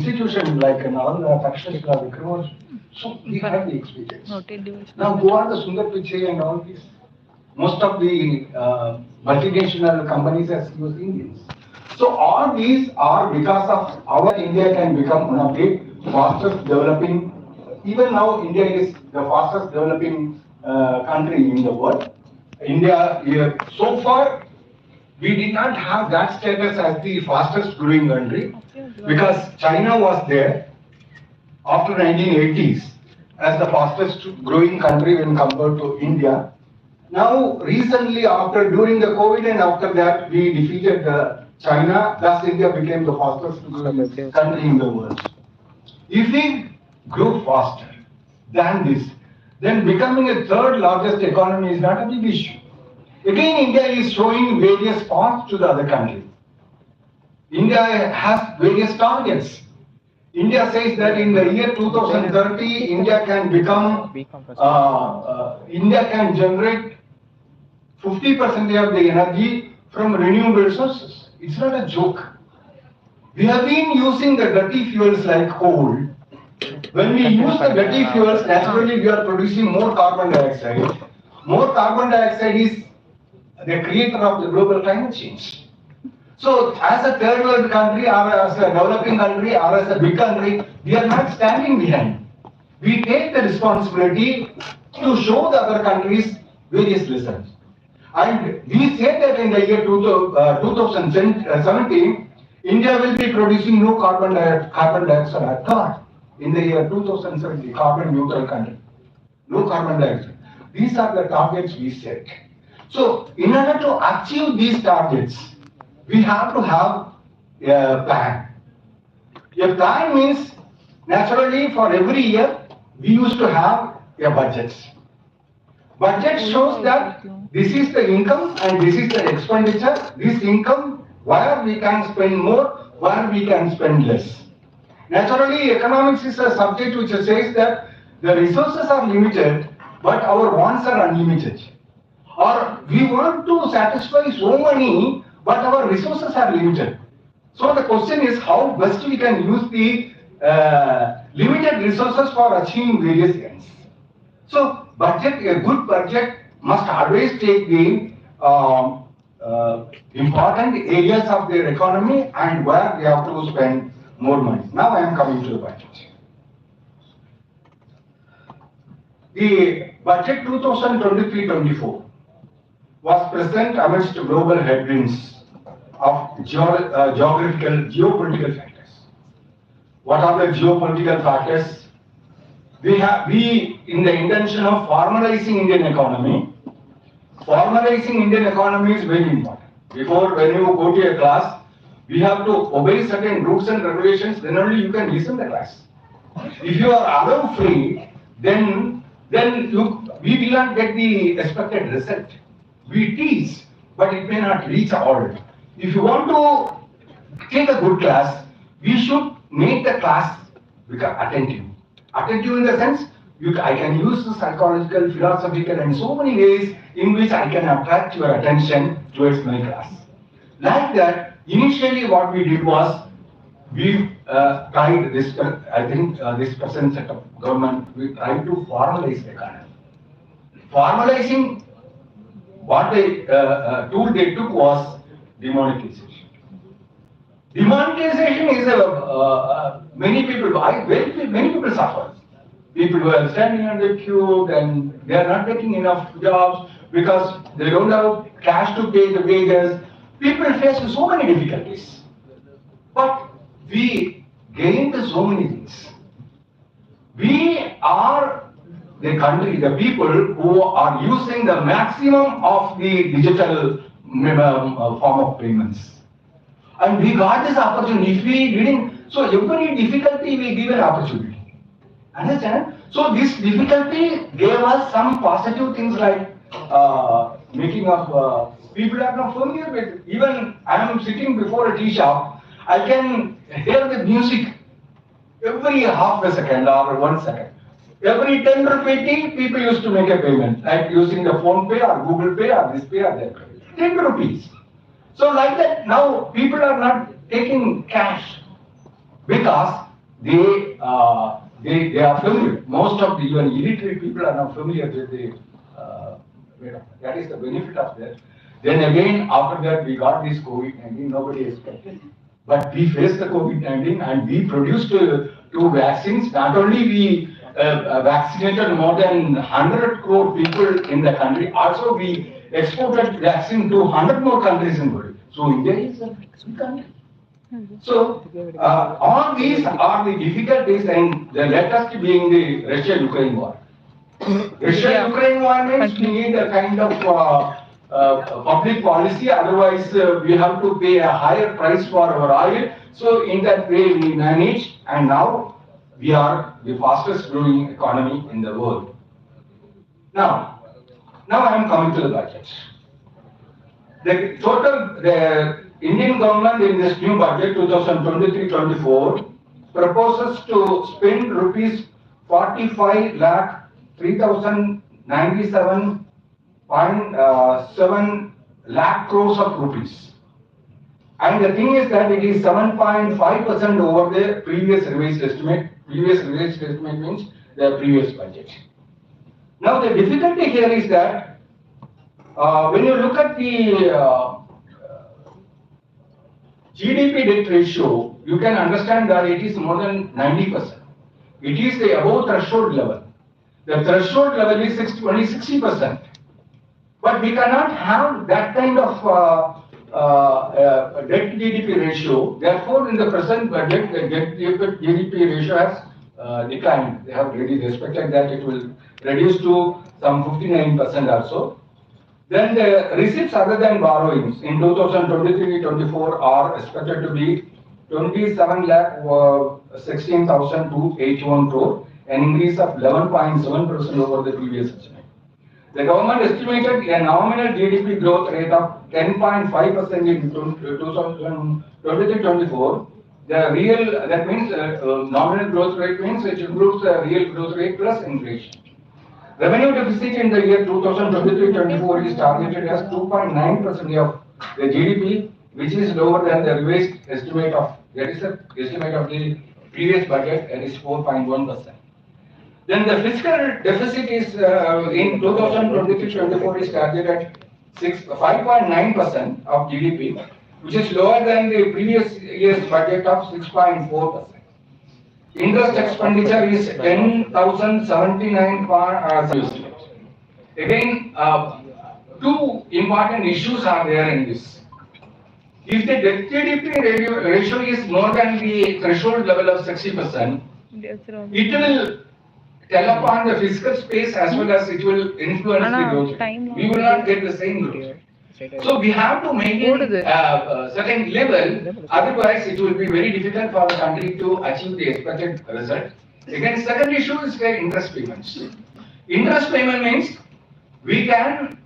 institution like Nalanda, Takshashila, Vikram, so we have the experience. Now go on the Sundar Pichai and all these. Most of the multinational companies are CEOs Indians. So all these are because of our India can become one of the fastest developing. Even now, India is the fastest developing country in the world. India, so far, we did not have that status as the fastest growing country because China was there after 1980s as the fastest growing country when compared to India. Now, recently, after during the COVID and after that, we defeated China. Thus, India became the fastest growing country in the world. If we grow faster than this, then becoming a third largest economy is not a big issue. Again, India is showing various paths to the other countries. India has various targets. India says that in the year 2030, India can become, India can generate 50% of the energy from renewable sources. It's not a joke. We have been using the dirty fuels like coal. When we use the dirty fuels, naturally we are producing more carbon dioxide. More carbon dioxide is the creator of the global climate change. So, as a third world country, or as a developing country, or as a big country, we are not standing behind. We take the responsibility to show the other countries various lessons. And we say that in the year 2017, India will be producing no carbon dioxide at all. In the year 2070, carbon neutral country. No carbon dioxide. These are the targets we set. So, in order to achieve these targets, we have to have a plan. A plan means, naturally, for every year, we used to have a budget. Budget shows that this is the income and this is the expenditure. This income, where we can spend more, where we can spend less. Naturally, economics is a subject which says that the resources are limited, but our wants are unlimited. Or we want to satisfy so many, but our resources are limited. So the question is how best we can use the limited resources for achieving various ends. So budget, a good budget must always take the important areas of their economy and where they have to spend more money. Now I am coming to the budget. The budget 2023-24 was present amidst global headwinds of geopolitical factors. What are the geopolitical factors? We in the intention of formalizing Indian economy. Formalizing Indian economy is very important. Before, when you go to a class, we have to obey certain rules and regulations, then only you can listen to the class. If you are allowed free, then we will not get the expected result. We teach, but it may not reach all. If you want to take a good class, we should make the class attentive. Attentive in the sense, I can use the psychological, philosophical, and so many ways in which I can attract your attention towards my class. Like that, initially what we did was, we tried this, I think this present set of government, we tried to formalize the economy. Formalizing, what tool they took was demonetization. Demonetization is many people suffer. People who are standing on the queue and they are not getting enough jobs because they don't have cash to pay the wages. People face so many difficulties. But we gained so many things. We are the country, the people who are using the maximum of the digital form of payments. And we got this opportunity. If we didn't, so every difficulty we give an opportunity. Understand? So this difficulty gave us some positive things like making of people are not familiar with. Even I am sitting before a tea shop, I can hear the music every half a second or 1 second. Every 10 rupee tea, people used to make a payment, like using the phone pay or Google pay or this pay or that pay. 10 rupees. So like that, now people are not taking cash because they are familiar. Most of the even illiterate people are now familiar with the that is the benefit of that. Then again, after that, we got this COVID-19. Nobody expected, but we faced the COVID-19 and we produced two vaccines. Not only we vaccinated more than 100 crore people in the country, also we exported vaccine to 100 more countries in the world. So India is a big country. So all these are the difficulties, and the latest being the Russia-Ukraine war. Russia-Ukraine war means we need a kind of public policy, otherwise we have to pay a higher price for our oil. So in that way we manage, and now we are the fastest growing economy in the world. Now I am coming to the budget. The Indian government in this new budget 2023-24 proposes to spend rupees 45 lakh 3,097.7 lakh crores of rupees. And the thing is that it is 7.5% over the previous revised estimate. Previous revised estimate means the previous budget. Now the difficulty here is that when you look at the GDP debt ratio, you can understand that it is more than 90%. It is the above threshold level. The threshold level is 60%. But we cannot have that kind of debt GDP ratio. Therefore, in the present budget, the debt GDP ratio has declined. They have already expected that it will reduce to some 59% or so. Then the receipts other than borrowings in 2023-24 are expected to be 27,16,281 crore, an increase of 11.7% over the previous estimate. The government estimated a nominal GDP growth rate of 10.5% in 2023-24. The real, that means nominal growth rate means it includes the real growth rate plus inflation. Revenue deficit in the year 2023-24 is targeted as 2.9% of the GDP, which is lower than the revised estimate of, that is the estimate of the previous budget, that is 4.1%. Then the fiscal deficit is in 2023-24 is targeted at 5.9% of GDP, which is lower than the previous year's budget of 6.4%. Interest expenditure is 10,079. Again, two important issues are there in this. If the debt GDP ratio is more than the threshold level of 60%, it will tell upon the fiscal space as well as it will influence the growth. We will not get the same growth. So we have to maintain a certain level, otherwise it will be very difficult for the country to achieve the expected result. Again, second issue is the interest payments. Interest payment means we can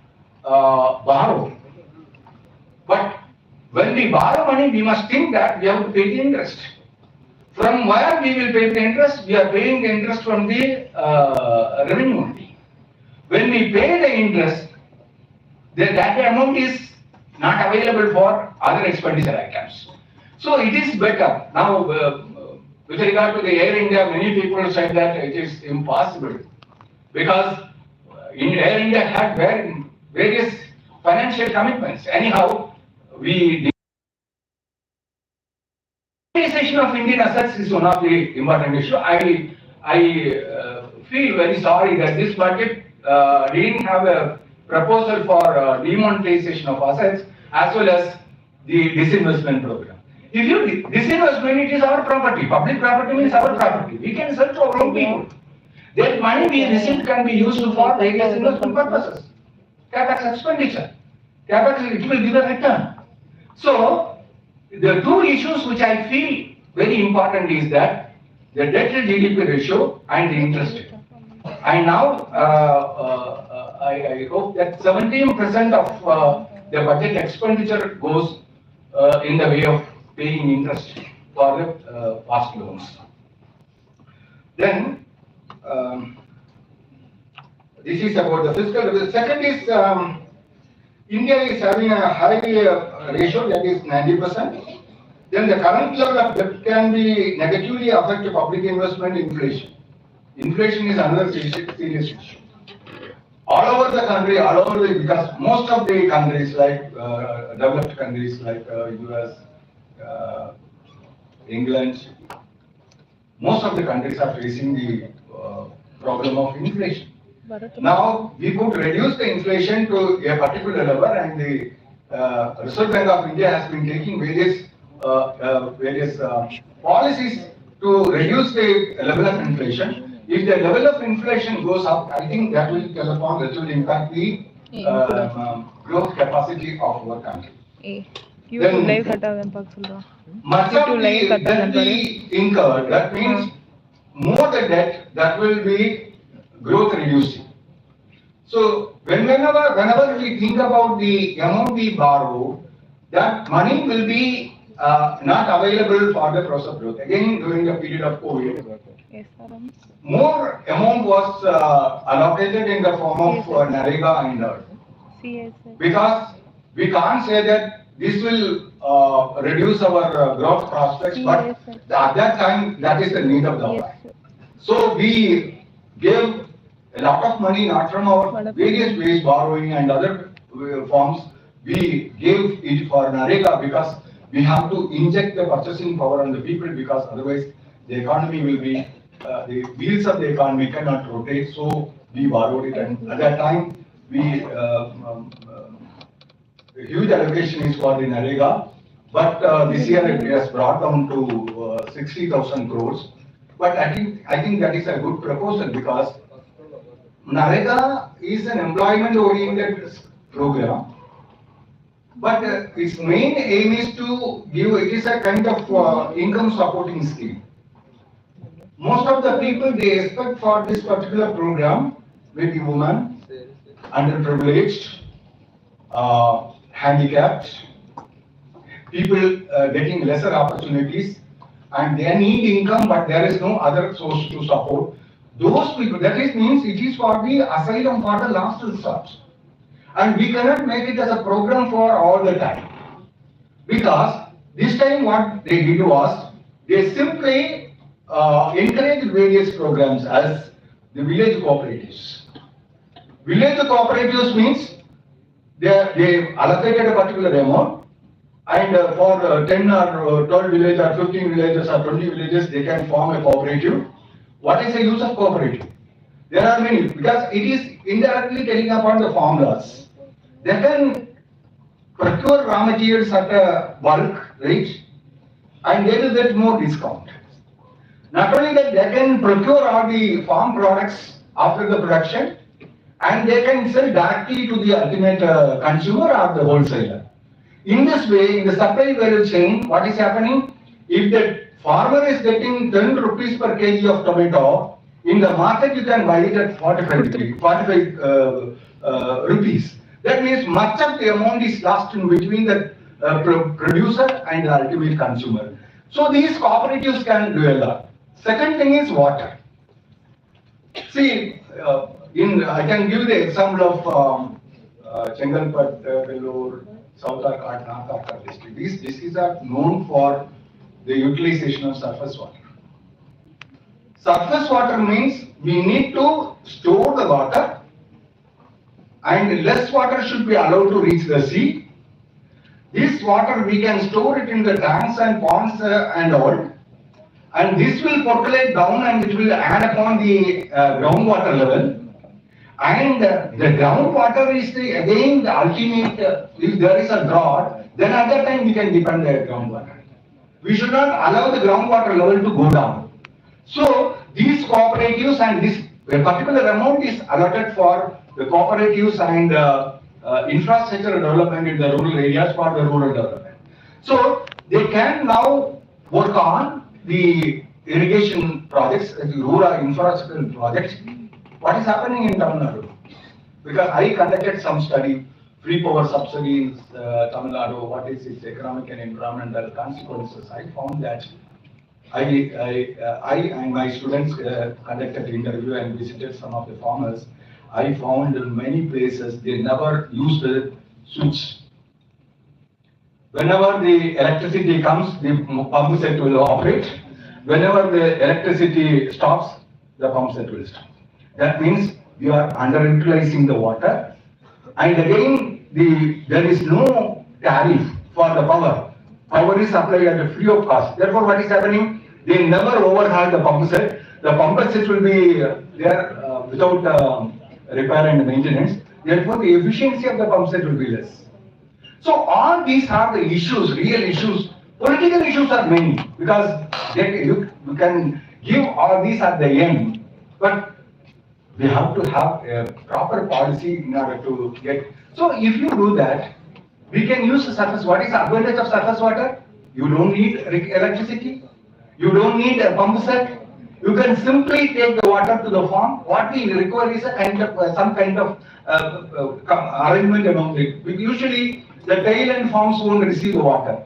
borrow, but when we borrow money, we must think that we have to pay the interest. From where we will pay the interest? We are paying the interest from the revenue only. When we pay the interest, that amount is not available for other expenditure items. So it is better. Now, with regard to the Air India, many people said that it is impossible because Air India had various financial commitments. Anyhow, demonetization of Indian assets is one of the important issues. I feel very sorry that this budget didn't have a proposal for demonetization of assets as well as the disinvestment program. If you disinvestment, it is our property. Public property means our property. We can sell to our own people. That money we received can be used for various investment purposes. Capex expenditure. Capex, it will give a return. So, the two issues which I feel very important is that the debt to GDP ratio and the interest rate. And now, I hope that 17% of the budget expenditure goes in the way of paying interest for the past loans. Then, this is about the fiscal. The second is India is having a high ratio, that is 90%. then the current level of debt can be negatively affect public investment inflation. Inflation is another serious issue. All over the country, because most of the countries like developed countries like US, England, most of the countries are facing the problem of inflation. Now, we could reduce the inflation to a particular level, and the Reserve Bank of India has been taking various policies to reduce the level of inflation. If the level of inflation goes up, I think that will impact the growth capacity of our country. Then, much of the debt we incurred, that means more the debt that will be growth reducing. So whenever we think about the amount we borrow, that money will be not available for the process of growth. Again, during the period of COVID, more amount was allocated in the form of NREGA and because we can't say that this will reduce our growth prospects, but at that time, that is the need of the hour. So we gave a lot of money, not from our various ways, borrowing and other forms. We gave it for NREGA because we have to inject the purchasing power on the people, because otherwise the economy will be, the wheels of the economy cannot rotate. So we borrowed it, and at that time, we a huge allocation is for the NREGA, but this year it has brought down to 60,000 crores. But I think that is a good proposal, because NREGA is an employment-oriented program, but its main aim is to give, it is a kind of income supporting scheme. Most of the people they expect for this particular program, maybe women, underprivileged, handicapped, people getting lesser opportunities, and they need income, but there is no other source to support. Those people, that is means it is for the asylum for the last resort. And we cannot make it as a program for all the time. Because this time what they did was, they simply encouraged various programs as the village cooperatives. Village cooperatives means they allocated a particular amount, and for 10 or 12 villages or 15 villages or 20 villages, they can form a cooperative. What is the use of cooperative? There are many, because it is indirectly telling upon the formulas. They can procure raw materials at a bulk rate, and they will get more discount. Not only that, they can procure all the farm products after the production, and they can sell directly to the ultimate consumer or the wholesaler. In this way, in the supply value chain, what is happening? If the farmer is getting 10 rupees per kg of tomato, in the market you can buy it at 45 rupees. That means much of the amount is lost in between the producer and the ultimate consumer. So these cooperatives can do a lot. Second thing is water. See, I can give the example of Chengalpat, Vellore, South Arcot, North Arcot district. These districts are known for the utilization of surface water. Surface water means we need to store the water, and less water should be allowed to reach the sea. This water we can store it in the tanks and ponds and all, and this will percolate down and it will add upon the groundwater level. And the groundwater is again the ultimate, if there is a drought, then at that time we can depend on the groundwater. We should not allow the groundwater level to go down. So these cooperatives, and this particular amount is allotted for the cooperatives and infrastructure development in the rural areas for the rural development. So they can now work on the irrigation projects, the rural infrastructure projects. What is happening in Tamil Nadu? Because I conducted some study, free power subsidy in Tamil Nadu, what is its economic and environmental consequences. I found that I and my students conducted interview and visited some of the farmers. I found in many places they never used the switch. Whenever the electricity comes, the pump set will operate. Whenever the electricity stops, the pump set will stop. That means we are underutilizing the water. And again, there is no tariff for the power. Power is supplied at a free of cost. Therefore, what is happening? They never overhaul the pump set. The pump set will be there without repair and maintenance. Therefore, the efficiency of the pump set will be less. So all these are the issues, real issues. Political issues are many because you can give all these at the end, but we have to have a proper policy in order to get. So if you do that, we can use the surface. What is the advantage of surface water? You don't need electricity. You don't need a pump set. You can simply take the water to the farm. What we require is a kind of some kind of arrangement among it. Usually, the tail and farms won't receive the water.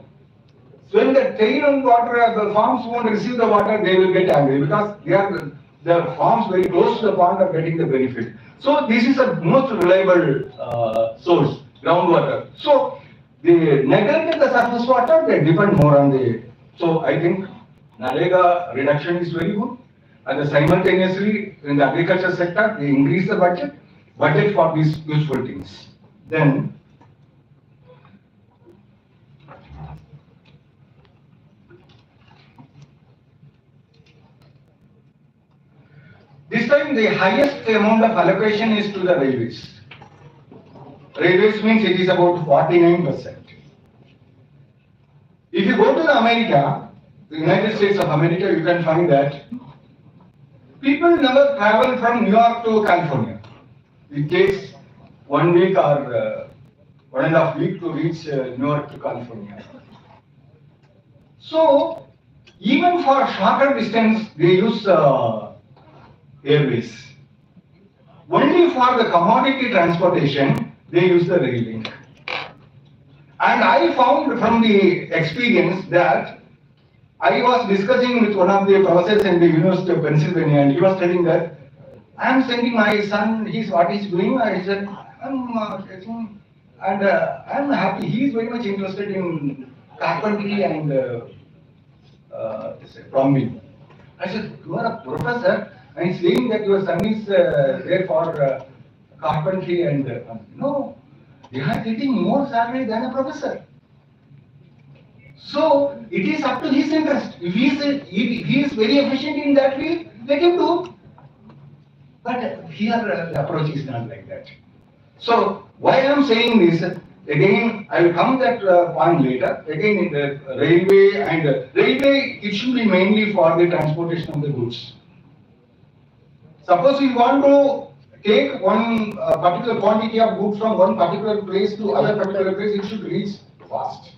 So when the tail and the farms won't receive the water, they will get angry because they are the farms very close to the pond are getting the benefit. So this is a most reliable source, groundwater. So they neglected the surface water, they depend more on the. So I think Narega reduction is very good. And simultaneously in the agriculture sector, they increase the budget for these useful things. Then this time the highest amount of allocation is to the railways. Railways means it is about 49%. If you go to the America, the United States of America, you can find that people never travel from New York to California. It takes 1 week or 1.5 weeks to reach New York to California. So even for shorter distance, they use airways. Only for the commodity transportation, they use the rail link. And I found from the experience that I was discussing with one of the professors in the University of Pennsylvania, and he was telling that I am sending my son. What he's doing. I said I'm and I'm happy. He is very much interested in carpentry and plumbing. I said, you are a professor, and saying that your son is there for carpentry and no, they are getting more salary than a professor. So it is up to his interest. If he is very efficient in that field, let him do. But here the approach is not like that. So why I am saying this, again I will come that point later. Again in the railway, it should be mainly for the transportation of the goods. Suppose we want to take one particular quantity of goods from one particular place to other particular place, it should reach fast.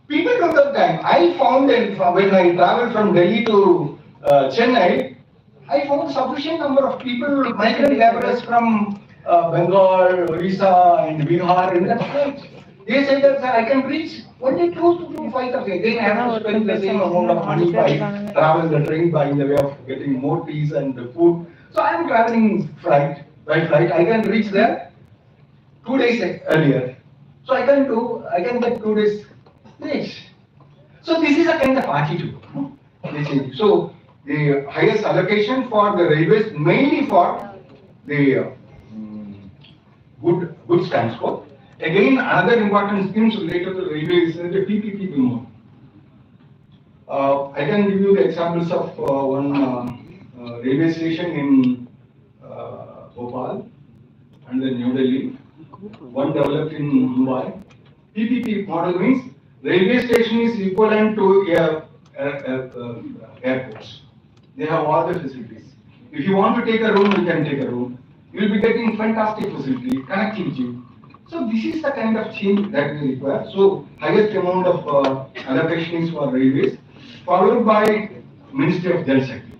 People took the time. I found that when I traveled from Delhi to Chennai, I found sufficient number of people, migrant laborers from Bengal, Orissa, and Bihar in that state. They said that I can reach only 2 to 5 of it. Then I have to spend the same amount of money by travel the train by the way of getting more teas and food. So I am traveling by flight. I can reach there 2 days earlier. So I can get 2 days late. So this is a kind of attitude. So the highest allocation for the railways, mainly for the goods transport. Again, another important schemes related to railways is the PPP mode. I can give you the examples of one railway station in Bhopal and then New Delhi, one developed in Mumbai. PPP model means railway station is equivalent to airports. They have all the facilities. If you want to take a room, you can take a room. You will be getting fantastic facility, connectivity. So this is the kind of change that we require. So highest amount of allocation is for railways, followed by Ministry of Jal Shakti.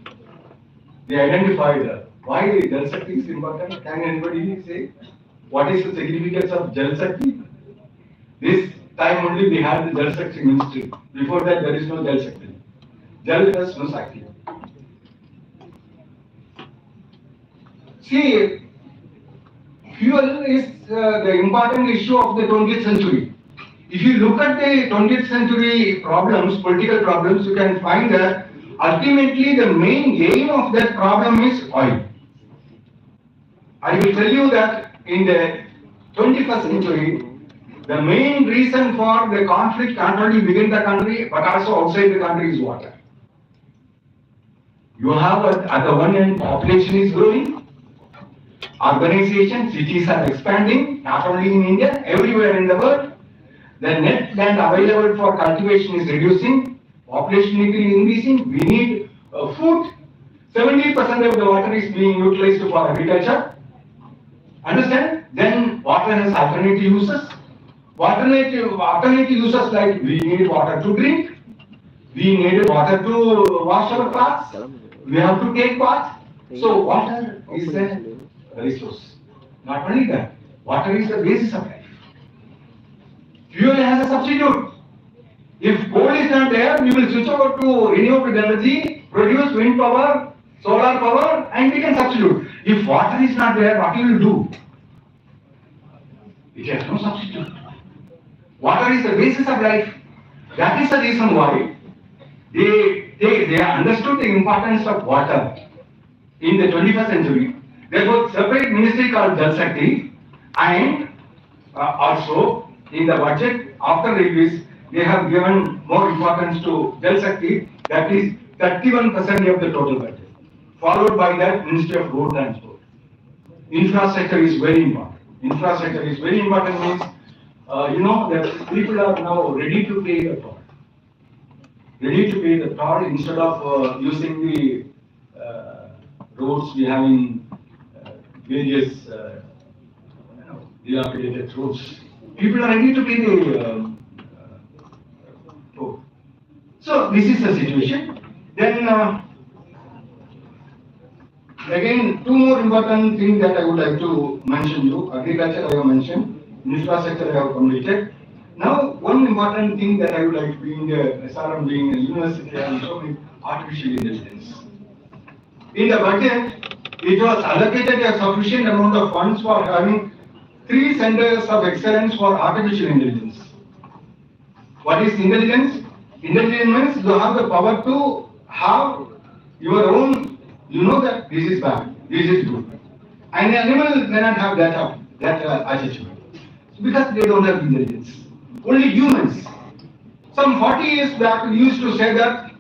They identified why Jal Shakti is important. Can anybody say what is the significance of Jal Shakti? This time only we had the Jal Shakti Ministry. Before that there is no Jal Shakti. Jal plus no Shakti. See, fuel is the important issue of the 20th century. if you look at the 20th century problems, political problems, you can find that ultimately the main aim of that problem is oil. I will tell you that in the 21st century, the main reason for the conflict not only within the country but also outside the country is water. You have at the one end population is growing, urbanization, cities are expanding, not only in India, everywhere in the world. The net land available for cultivation is reducing, population is increasing, we need food. 70% of the water is being utilized for agriculture. Understand? Then water has alternative uses. Alternative uses like we need water to drink, we need water to wash our clothes, we have to take bath. So water is a resource. Not only that, water is the basis of life. Fuel has a substitute. If coal is not there, we will switch over to renewable energy, produce wind power, solar power, and we can substitute. If water is not there, what you will do? It has no substitute. Water is the basis of life. That is the reason why they understood the importance of water in the 21st century. Therefore, separate ministry called Jal Shakti, and also in the budget after release, they have given more importance to Jal Shakti, that is 31% of the total budget. Followed by that, Ministry of Road Transport. Infrastructure is very important. Infrastructure is very important means, that people are now ready to pay the toll. Ready to pay the toll instead of using the roads we have in various dilapidated roads. People are ready to pay the toll. So this is the situation. Then again, two more important things that I would like to mention you. Agriculture I have mentioned, infrastructure I have completed. Now, one important thing that I would like, being SRM, being a university, I will show you artificial intelligence. In the budget, it was allocated a sufficient amount of funds for having 3 centers of excellence for artificial intelligence. What is intelligence? Intelligence means you have the power to have your own, you know that this is bad, this is good. And the animal may not have that attitude because they don't have intelligence. Only humans. Some 40 years back we used to say that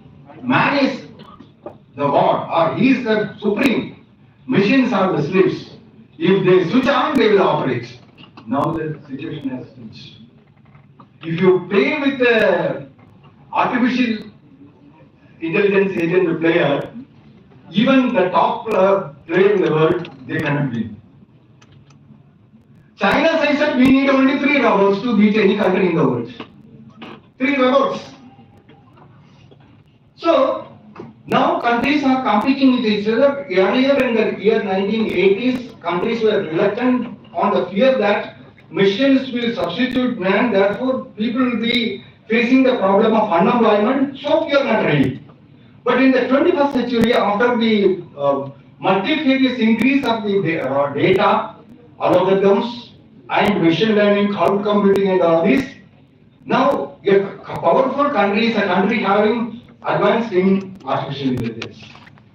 man is the God or he is the supreme. Machines are the slaves. If they switch on, they will operate. Now the situation has changed. If you play with the artificial intelligence agent player, even the top player in the world, they cannot win. China says that we need only 3 robots to beat any country in the world. 3 robots. So, now countries are competing with each other. Earlier in the year 1980s, countries were reluctant on the fear that machines will substitute man, therefore people will be facing the problem of unemployment, so we are not ready. But in the 21st century, after the multifarious increase of the data, algorithms, and machine learning, cloud computing and all this, now a powerful country is a country having advanced in artificial intelligence.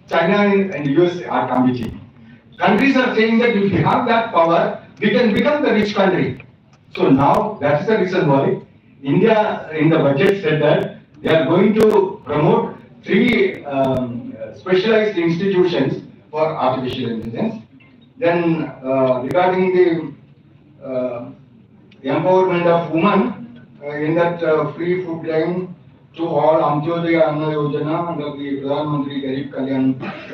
China and US are competing. Countries are saying that if we have that power, we can become the rich country. So now, that's the reason why India in the budget said that they are going to promote 3 specialized institutions for artificial intelligence. Then regarding the empowerment of women, in that free food line to all Antyodaya Anna Yojana under the Pradhan Mantri Garib Kalyan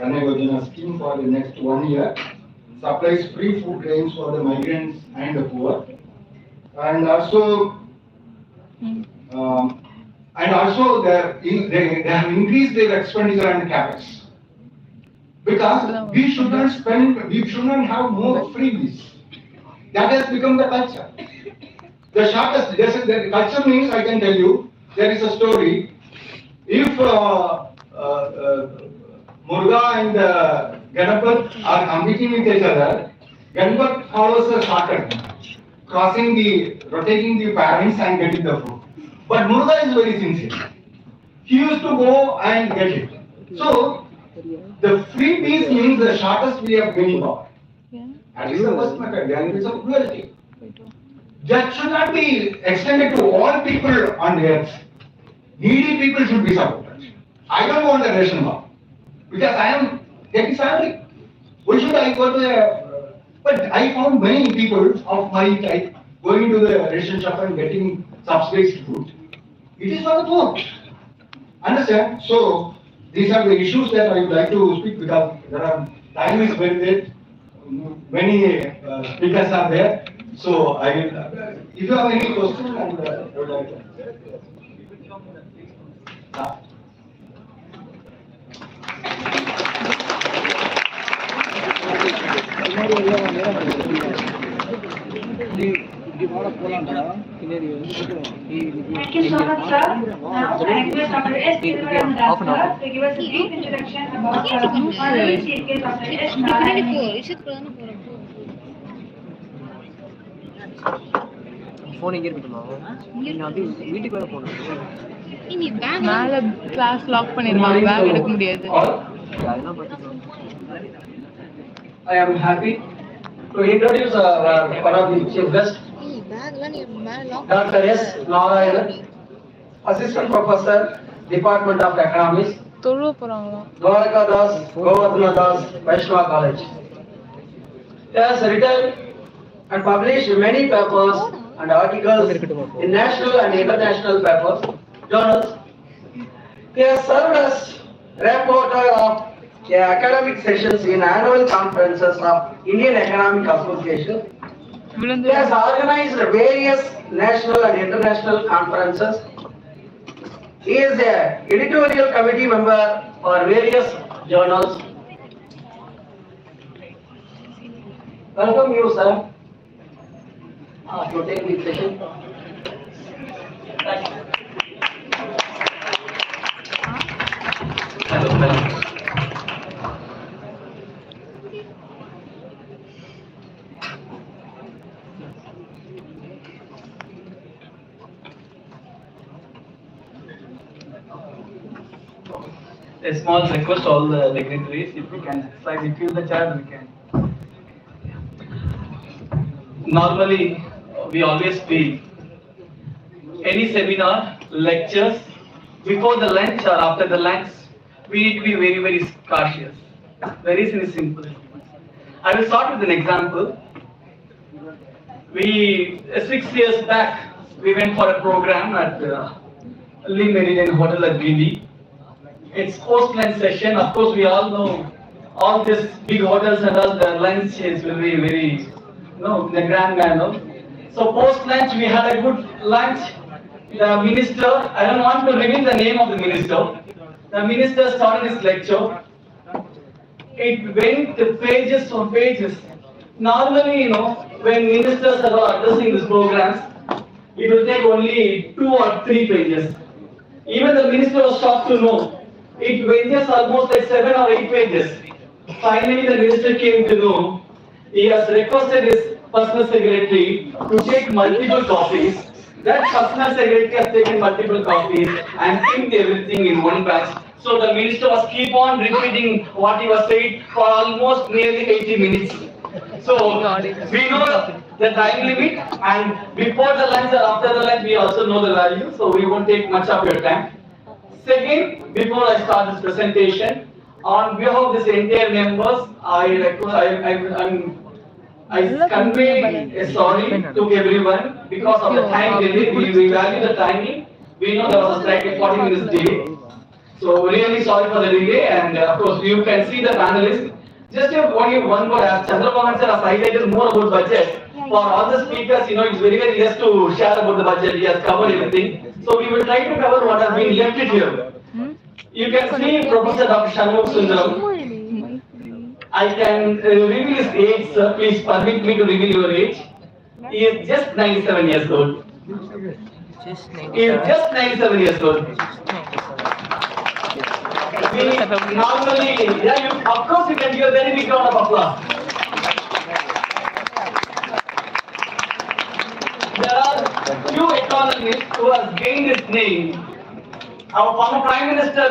Anna Yojana scheme for the next 1 year, supplies free food grains for the migrants and the poor, and also they have increased their expenditure and capex because we should not have more freebies. That has become the culture. The culture means, I can tell you, there is a story. If Muruga and Ganapat are competing with each other, Ganapat follows a shortcut. rotating the parents and getting the food. But Muruga is very sincere. He used to go and get it. So, the freebies means the shortest way of getting power. That is the first method. There is a cruelty. That should not be extended to all people on earth. Needy people should be supported. I don't want a ration law because I am getting salary. Why should I go to the? But I found many people of my type going to the ration shop and getting subsidized food. It is for the poor. Understand? So these are the issues that I would like to speak because time is very late. Many speakers are there. So I will, if you have any questions, I would like to. Thank you so much, sir. Now, I request Dr. S. Thiruvananthan Das to give us a brief introduction about honorary chief guest Dr. S. Narayanan. Phone எங்க இருக்குமா? நான் வந்து வீட்டுக்கு வர போறேன். மேல class lock பண்ணிருவாங்க, back எடுக்க முடியாது. அதெல்லாம் பாத்துக்கலாம். I am happy to introduce one of the chief guests, Dr. S. Narayanan, Assistant Professor, Department of Economics, தொழுவ போறாங்களா? Dwarka Das, Govardhana Das, Vaishnava College. He has written and published many papers and articles in national and international papers, journals. He has served as reporter of academic sessions in annual conferences of Indian Economic Association. He has organized various national and international conferences. He is a editorial committee member for various journals. Welcome you, sir, to take the session. Thank you. A small request, all the dignitaries, if we can slightly fill the chair, we can. Normally, we always feel any seminar, lectures, before the lunch or after the lunch, we need to be very, very cautious. The reason is simple. I will start with an example. 6 years back, we went for a program at Lee Meridian Hotel at Gindi. It's post-lunch session. Of course, we all know all these big hotels and all, the lunch is very, very, in a grand manner. So post-lunch, we had a good lunch. The minister, I don't want to reveal the name of the minister. The minister started his lecture. It went pages on pages. Normally, when ministers are addressing these programs, it will take only 2 or 3 pages. Even the minister was shocked to know. It ranges almost like 7 or 8 pages. Finally, the minister came to know he has requested his personal secretary to take multiple copies. That personal secretary has taken multiple copies and synced everything in one batch. So the minister was keep on repeating what he was saying for almost nearly 80 minutes. So we know the time limit, and before the lunch or after the lunch, we also know the value. So we won't take much of your time. Second, before I start this presentation, on behalf of this entire members, I convey a sorry to everyone because of the time delay. We value the timing. We know there was a slightly 40 minutes delay. So really sorry for the delay, and of course you can see the panelists. Just only one word, as Chandrababu sir has highlighted more about budget. For all the speakers, it's very, very less to share about the budget. He has covered everything. So we will try to cover what has been left it here. You can see Professor Dr. Shanmugh Sundaram. I can reveal his age, sir. Please permit me to reveal your age. He is just 97 years old. He is just 97 years old. Normally, of course you can give a very big round of applause. few economists who have gained his name. Our former Prime Minister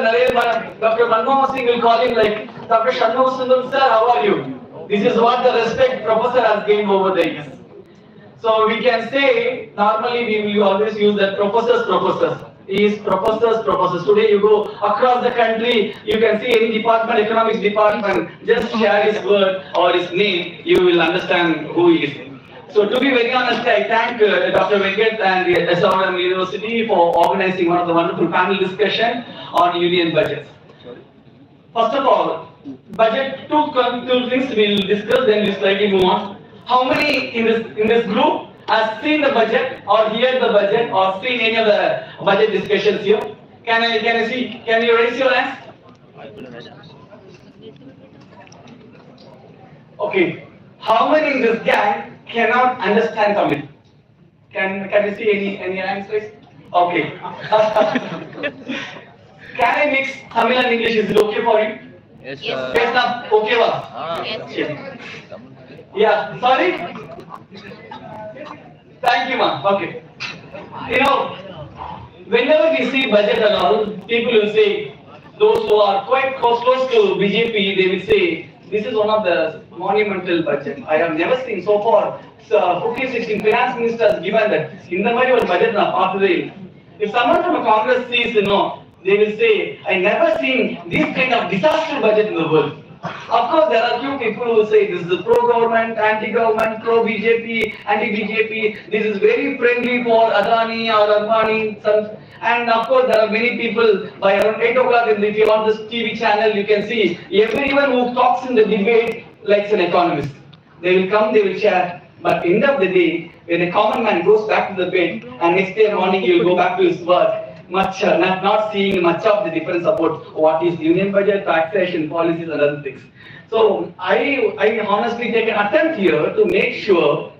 Dr. Manmohan Singh will call him like Dr. Shanmugha Sundaram sir, how are you? This is what the respect professor has gained over the years. So we can say normally we will always use that professors. He is professors. Today you go across the country, you can see any department, economics department, just share his word or his name, you will understand who he is. So to be very honest, I thank Dr. Venkat and the SRM University for organizing one of the wonderful panel discussion on union budgets. First of all, budget, two things we will discuss, then we slightly move on. How many in this group has seen the budget or heard the budget or seen any of the budget discussions here? Can I see? Can you raise your hands? Okay. How many in this gang cannot understand Tamil? Can you see any hands raised? Okay. Can I mix Tamil and English? Is it okay for you? Yes, Yes, sir. Okay, va? Yes. Yeah, sorry? Thank you, ma'am. Okay. You know, whenever we see budget and all, people will say, those who are quite close to BJP, they will say, this is one of the monumental budget. I have never seen so far. 15-16 finance minister has given that. In the Mari budget na pathway. If someone from a Congress sees, they will say, I never seen this kind of disaster budget in the world. Of course, there are few people who say this is pro-government, anti-government, pro-BJP, anti-BJP. This is very friendly for Adani or Advani. And of course, there are many people by around 8 o'clock. If you want this TV channel, you can see everyone who talks in the debate likes an economist. They will come, they will share. But end of the day, when a common man goes back to the bed and next day morning he will go back to his work, not seeing much of the difference about what is union budget, taxation, policies and other things. So I honestly take an attempt here to make sure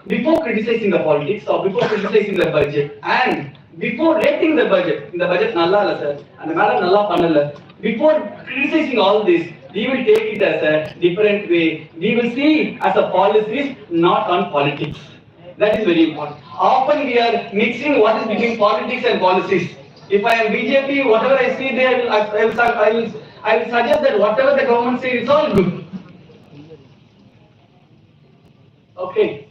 before criticizing the politics or before criticizing the budget and before rating the budget, in the budget nalla illa sir, and the madam nalla pannala, before criticizing all this, we will take it as a different way. We will see as a policies, not on politics. That is very important. Often we are mixing what is between politics and policies. If I am BJP, whatever I see there, I will suggest that whatever the government says, it's all good. Okay.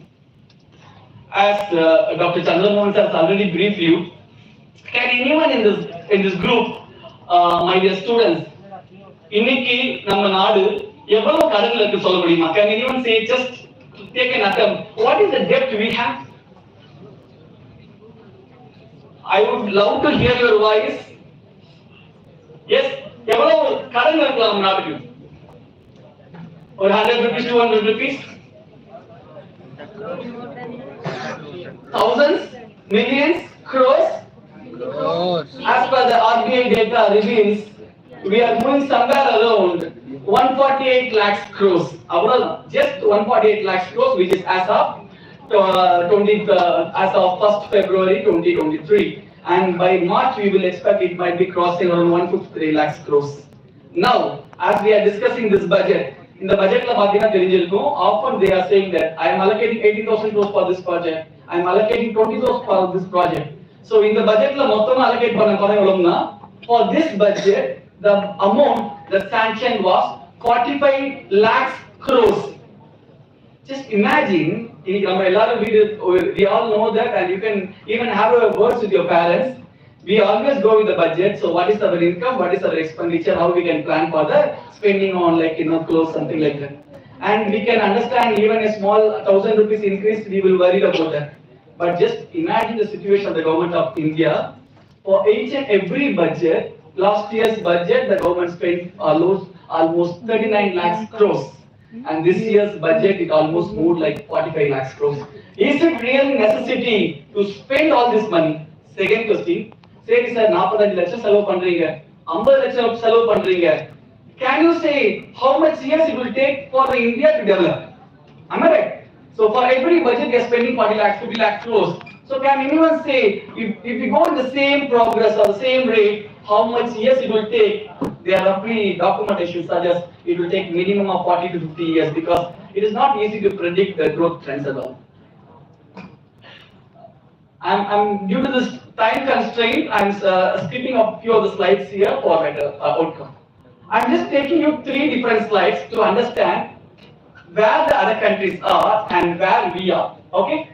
As Dr. Chandramohan has already briefed you, can anyone in this group, my dear students, இன்னைக்கு நம்ம நாடு எவ்வளவு கடன்ல இருக்கு சொல்ல முடியுமா? Can anyone say, just take an attempt, what is the debt we have? I would love to hear your voice. Yes, எவ்வளவு கடன் இருக்கு நம்ம நாட்டுக்கு? ஒரு 100 rupees, 200 rupees? Thousands, millions, crores? As per the RBI data reveals, we are moving somewhere around 148 lakhs crores. Just 148 lakhs crores, which is as of 1st February 2023. And by March, we will expect it might be crossing around 153 lakhs crores. Now, as we are discussing this budget, in the budget, often they are saying that I am allocating 80,000 crores for this project. I am allocating 20,000 for this project. So in the budget, allocate for this budget, the amount, the sanction was 45 lakhs crores. Just imagine, we all know that, and you can even have words with your parents. We always go with the budget. So what is our income, what is our expenditure, how we can plan for the spending on clothes, something like that. And we can understand even a small 1,000 rupees increase, we will worry about that. But just imagine the situation of the government of India. For each and every budget, last year's budget, the government spent almost 39 lakhs crores. And this year's budget, it almost moved like 45 lakhs crores. Is it really necessity to spend all this money? Second question, say sir, 45 lakhs selavu pandringa, 50 lakhs selavu pandringa. Can you say how much years it will take for the India to develop? Am I right? So for every budget, we are spending 40 lakhs, 50 lakhs crores. So can anyone say, if we go in the same progress or the same rate, how much years it will take? There are roughly documentation suggests it will take minimum of 40 to 50 years because it is not easy to predict the growth trends at all. I'm due to this time constraint, I'm skipping a few of the slides here for better outcome. I'm just taking you 3 different slides to understand where the other countries are and where we are. Okay?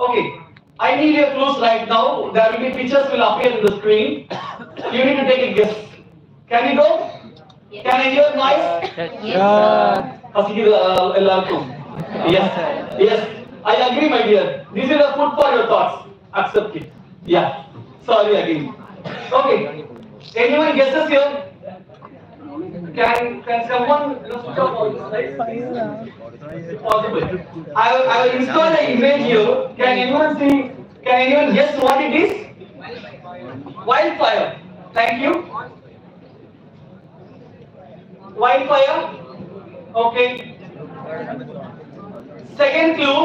Okay. I need your clues right now. There will be pictures will appear on the screen. You need to take a guess. Can you go? Yes. Can I hear noise? Yes. Yes. Yes. I agree, my dear. This is a food for your thoughts. Accept it. Yeah. Sorry again. Okay. Anyone guesses here? Can someone look up all the slides? Possible. I will install an image here. Can anyone see? Can anyone guess what it is? Wildfire. Thank you. Wildfire. Okay. Second clue.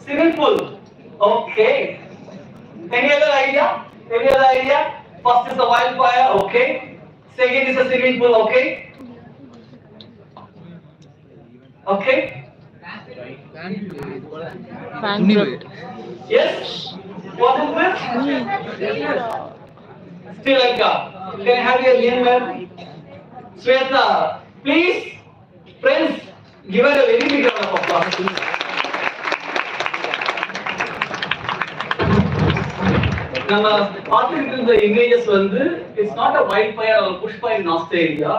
Swimming pool. Okay. Any other idea? Any other idea? First is the wildfire. Okay. Second is a swimming pool. Okay. Okay. Bankrupt. Yes. What is this? Sri Lanka. Can I have your name, ma'am? Sweta. Please, friends, give her a very big round of applause. நம்ம பார்த்துக்கிட்டு இருந்த images வந்து it's not a wildfire or bushfire in Australia.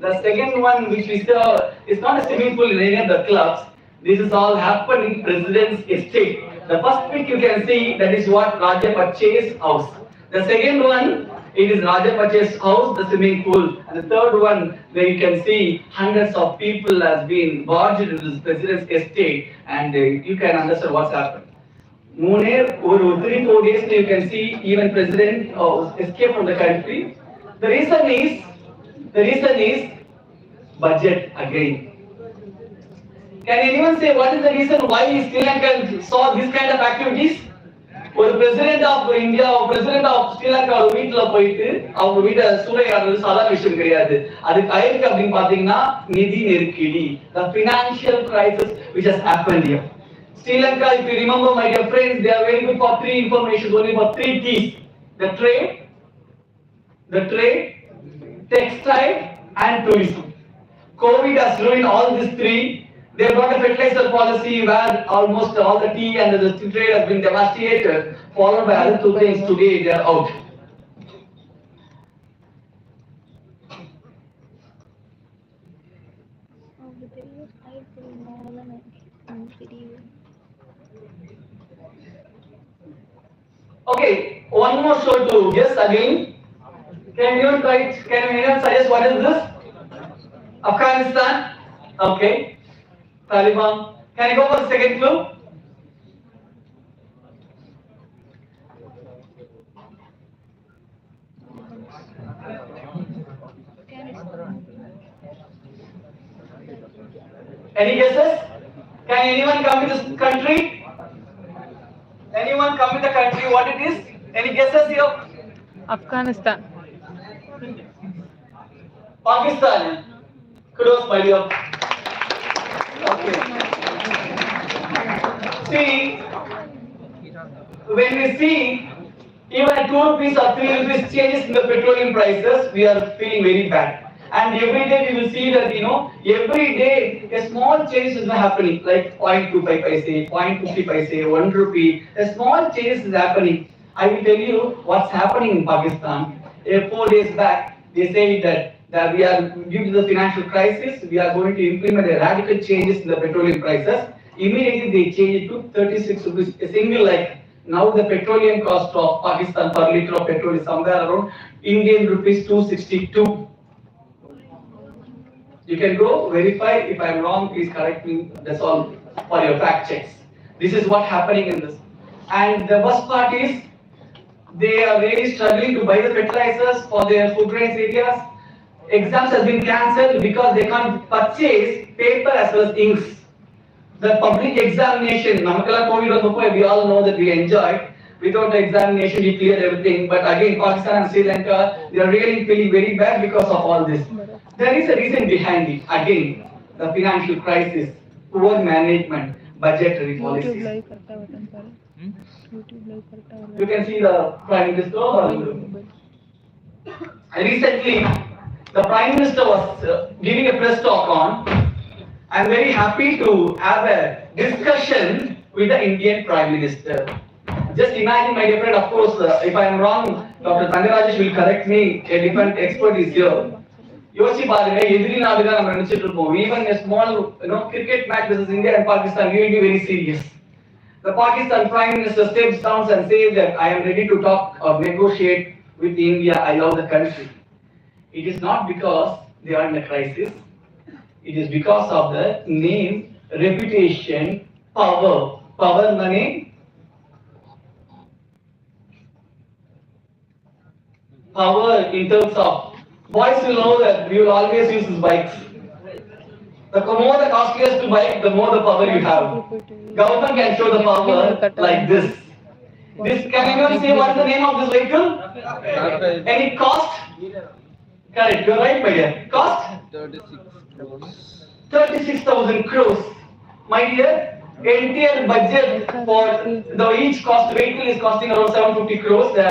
The second one which we saw is not a swimming pool in any of the clubs. This is all happened in President's estate. The first pic you can see, that is what Rajapaksa's house. The second one, it is Rajapaksa's house, the swimming pool. And the third one, where you can see hundreds of people has been barged into this President's estate, and you can understand what's happened. Moner, over 3-4 days, you can see even President escape from the country. The reason is budget again. Can anyone say what is the reason why Sri Lanka saw this kind of activities? ஒரு president of India president of Sri வீட்டுல போயிட்டு அவங்க வீட்டை சூறையாடுறது சாதாரண விஷயம் கிடையாது. அதுக்கு ஆயிருக்கு அப்படின்னு பாத்தீங்கன்னா நிதி நெருக்கடி, the financial crisis which has happened here. Sri Lanka, if you remember, my dear friends, they are very good for 3 information, only for 3 T's: the trade, textile, and tourism. COVID has ruined all these 3. They brought a fertilizer policy where almost all the tea and the trade has been devastated, followed by other 2 things. Today they are out. Okay, one more show to guess again. Can you suggest what is this? Afghanistan. Okay. Taliban. Can you go for the second clue? Any guesses? Can anyone come with this country? Anyone come with the country? What it is? Any guesses here? Afghanistan. Pakistan. Kudos, my dear. Okay. See, when we see even 2 rupees or 3 rupees changes in the petroleum prices, we are feeling very bad. And every day we will see that, every day a small change is happening, like 0.25 paise, 0.50 paise, 1 rupee. A small change is happening. I will tell you what's happening in Pakistan. 4 days back, they say that we are, due to the financial crisis, we are going to implement a radical changes in the petroleum prices. Immediately they change it to 36 rupees, a single like. Now the petroleum cost of Pakistan per liter of petrol is somewhere around Indian rupees 262. You can go verify. If I am wrong, please correct me. That's all for your fact checks. This is what happening in this. And the worst part is, they are really struggling to buy the fertilizers for their food grains areas. Exams have been cancelled because they can't purchase paper as well as inks. The public examination, we all know that we enjoyed, without the examination we cleared everything. But again, Pakistan and Sri Lanka, they are really feeling very bad because of all this. There is a reason behind it. Again, the financial crisis, poor management, budgetary policies. You can see the Prime Minister. Recently, the Prime Minister was giving a press talk on. I'm very happy to have a discussion with the Indian Prime Minister. Just imagine, my dear friend, of course, if I am wrong, Dr. Tangarajesh will correct me, a different expert is here. யோசிச்சு பாருங்க எதிரி நாடுகள் நம்ம நினைச்சிட்டு இருப்போம் even a small cricket match versus India and Pakistan we will be very serious. The Pakistan Prime Minister steps down and says that I am ready to talk or negotiate with India. I love the country. It is not because they are in a crisis. It is because of the name, reputation, power. Power money. Power in terms of boys will know that we will always use these bikes. The more the costliest bike, the more the power you have. Government can show the power like this. This, can anyone say what is the name of this vehicle? Any cost? Correct, you are right, my dear. Cost? 36,000 crores. My dear, entire budget for the each cost vehicle is costing around 750 crores. The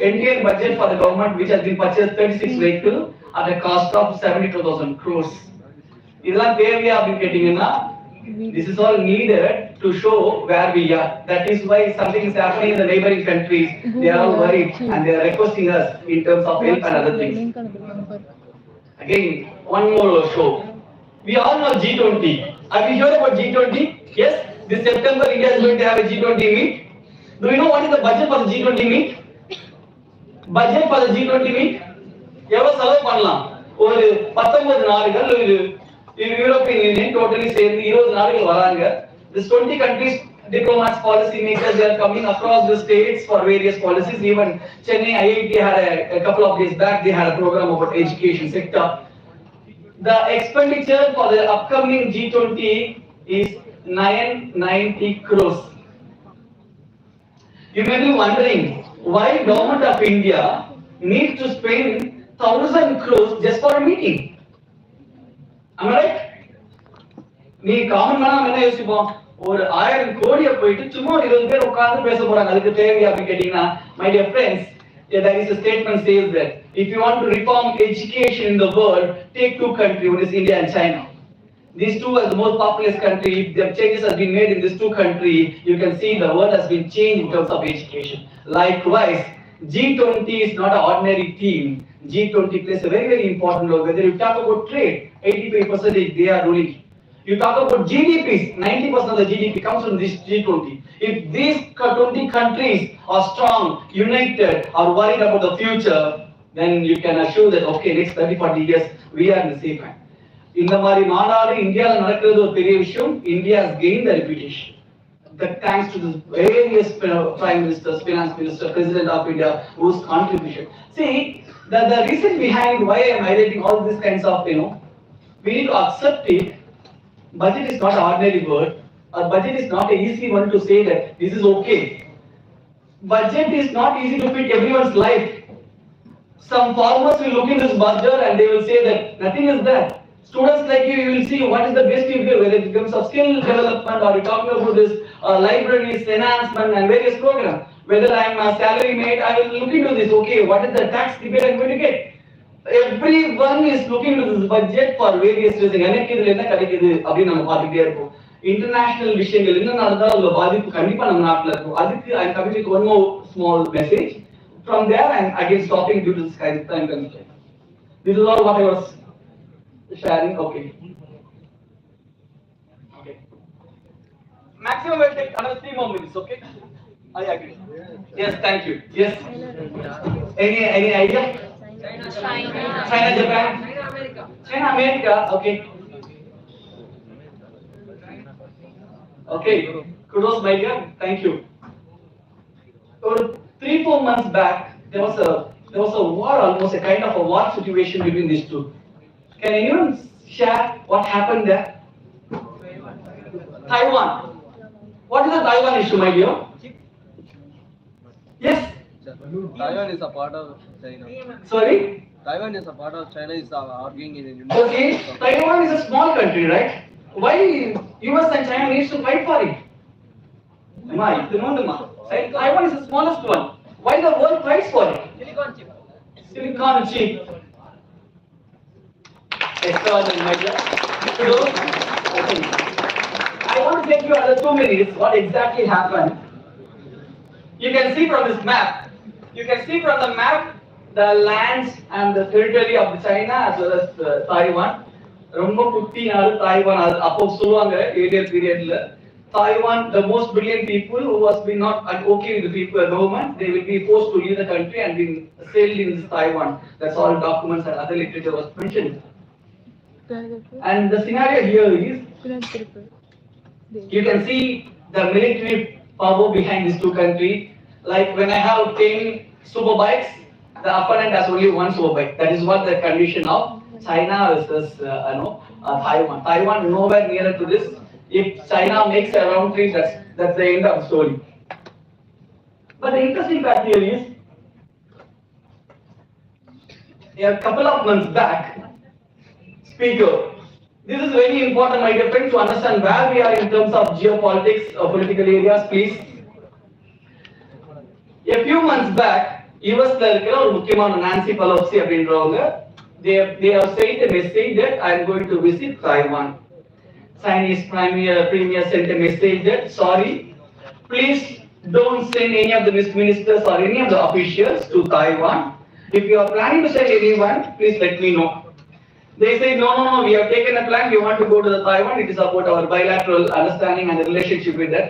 entire budget for the government, which has been purchased 36 vehicle at a cost of 72,000 crores. This is all needed to show where we are. That is why something is happening in the neighboring countries. They are all worried and they are requesting us in terms of help and other things. Again, one more show. We all know G20. Have you heard about G20? Yes, this September India is going to have a G20 meet. Do you know what is the budget for the G20 meet? Budget for the G20 meet? எவ்வளவு செலவு பண்ணலாம்? ஒரு 19 நாடுகள் European Union totally சேர்ந்து 20 நாடுகள் வராங்க. This 20 countries diplomats, policy makers, they are coming across the states for various policies. Even Chennai IIT had a couple of days back, they had a program about education sector. The expenditure for the upcoming G20 is 990 crores. You may be wondering why government of India needs to spend 1,000 crores just for a meeting. Am I right? நீ common மேனா என்ன யோசிப்போம் ஒரு 1000 கோடியை போயிட்டு சும்மா 20 பேர் உட்கார்ந்து பேச போறாங்க அதுக்கு தேவையா அப்படின்னு கேட்டீங்கன்னா my dear friends, there is a statement says that if you want to reform education in the world, take two countries, one is India and China. These two are the most populous country. If the changes have been made in these two countries, you can see the world has been changed in terms of education. Likewise, G20 is not an ordinary team. G20 plays a very, very important role. Whether you talk about trade, 85% they are ruling. You talk about GDPs, 90% of the GDP comes from this G20. If these 20 countries are strong, united, are worried about the future, then you can assure that, okay, next 30-40 years, we are in the safe hand. இந்த மாதிரி மாநாடு இந்தியால நடக்கிறது ஒரு பெரிய விஷயம். India has gained the reputation. Thanks to the various prime ministers, finance minister, president of India, whose contribution. See, the reason behind why I am highlighting all these kinds of, we need to accept it. Budget is not an ordinary word. Or budget is not an easy one to say that this is okay. Budget is not easy to fit everyone's life. Some farmers will look in this budget and they will say that nothing is there. Students like you will see what is the best you do, whether it becomes of skill development or you're talking about this libraries, enhancement and various programs. Whether I'm a salary made, I will look into this. Okay, what is the tax rebate I'm going to get? Everyone is looking into this budget for various reasons. எனக்கு இதுல என்ன கிடைக்குது அப்படி நம்ம பார்த்துட்டே இருப்போம். International விஷயங்கள் என்ன நடந்தாலும் அதோட பாதிப்பு கண்டிப்பா நம்ம நாட்டுல இருக்கும். அதுக்கு I am coming with one more small message. From there I am again stopping due to this kind of time constraint. This is all what I was sharing. Okay. Okay. Maximum will take another 3 more minutes. Okay. I agree. Yes, thank you. Yes. Any idea? China, Japan. China, America. Okay. Okay. Kudos, my dear. Thank you. 3-4 months back, there was a war, almost a kind of a war situation between these two. Can anyone share what happened there? Taiwan. What is the Taiwan issue, my dear? Yes. Taiwan is a part of China. Sorry. Taiwan is a part of China. Is arguing in India. Okay. Taiwan is a small country, right? Why US and China needs to fight for it? Right? Taiwan is the smallest one. Why the world fights for it? Silicon chip. Extraordinary, my dear. So, okay. I want to take you another 2 minutes what exactly happened. You can see from this map. You can see from the map the lands and the territory of the China as well as Taiwan. ரொம்ப குட்டி நாடு Taiwan அப்போ சொல்லுவாங்க Ariel பீரியட்ல Taiwan, the most brilliant people who has been not okay with the people government, they will be forced to leave the country and be sailed in this Taiwan. That's all documents and other literature was mentioned. And the scenario here is, you can see the military power behind these two countries. Like when I have 10 super bikes, the opponent has only one super bike. That is what the condition of China versus Taiwan. Taiwan nowhere nearer to this. If China makes a round trip, that's the end of the story. But the interesting fact here is, a couple of months back, speaker, this is very important, my dear friends, to understand where we are in terms of geopolitics or political areas, please. A few months back, US Nancy Pelosi they have sent a message that I am going to visit Taiwan. Chinese premier sent a message that, sorry, please don't send any of the ministers or any of the officials to Taiwan. If you are planning to send anyone, please let me know. They say, no, we have taken a plan, we want to go to the Taiwan, it is about our bilateral understanding and the relationship with that.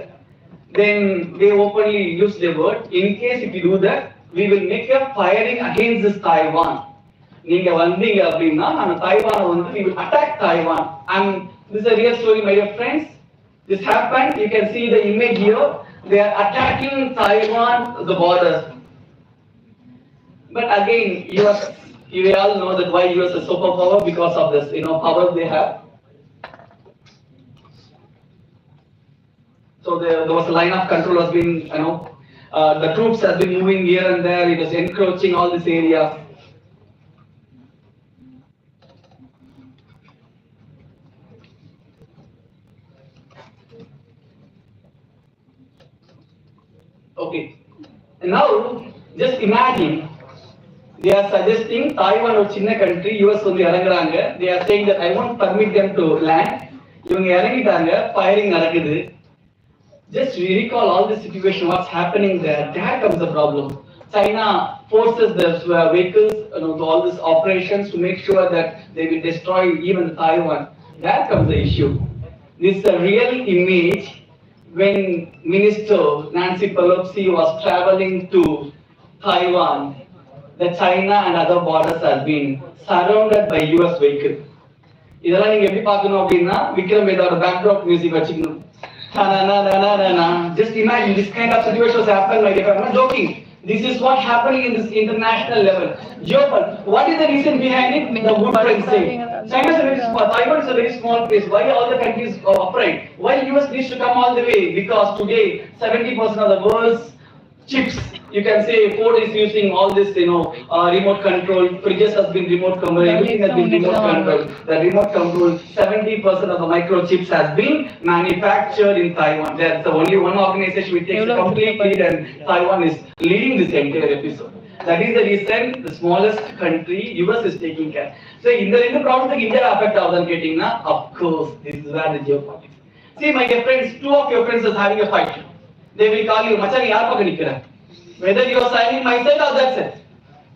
Then they openly use the word, in case if you do that, we will make a firing against this Taiwan. நீங்க வந்தீங்க அப்படின்னா நம்ம தைவானை வந்து we will attack Taiwan. This is a real story, my dear friends. This happened. You can see the image here. They are attacking Taiwan, the borders. But again, US, you all know that why US is superpower because of this, power they have. So there was a line of control has been, the troops have been moving here and there. It was encroaching all this area. Okay. And now, just imagine, they are suggesting Taiwan or China country, US on the Arangaranga, they are saying that I won't permit them to land. Firing narakudhu. Just recall all the situation, what's happening there. There comes the problem. China forces the vehicles, to all these operations to make sure that they will destroy even Taiwan. There comes the issue. This is a real image. When Minister Nancy Pelosi was traveling to Taiwan, the China and other borders have been surrounded by US vehicles. இதெல்லாம் நீங்க எப்படி பார்க்கணும் அப்படின்னா Vikram வேதாவோட backdrop music வச்சுக்கணும். Just imagine this kind of situation was happening. Like, I'm not joking. This is what happening in this international level. What is the reason behind it? The wood fencing. China is a very small, Taiwan is a very small place. Why all the countries operate? Why US needs to come all the way? Because today 70% of the world's chips, you can say Ford is using all this, remote control. Fridges has been remote control. Everything has been remote control. The remote control, 70% of the microchips has been manufactured in Taiwan. There's only one organization which takes a complete lead, and Taiwan is leading this entire episode. That is the reason the smallest country, US, is taking care. So, in the problem, India affect of course, this is where the geopolitics. See, my dear friends, two of your friends is having a fight. They will call you, Machan, yaar pa nikra. Whether you are signing my side or that side.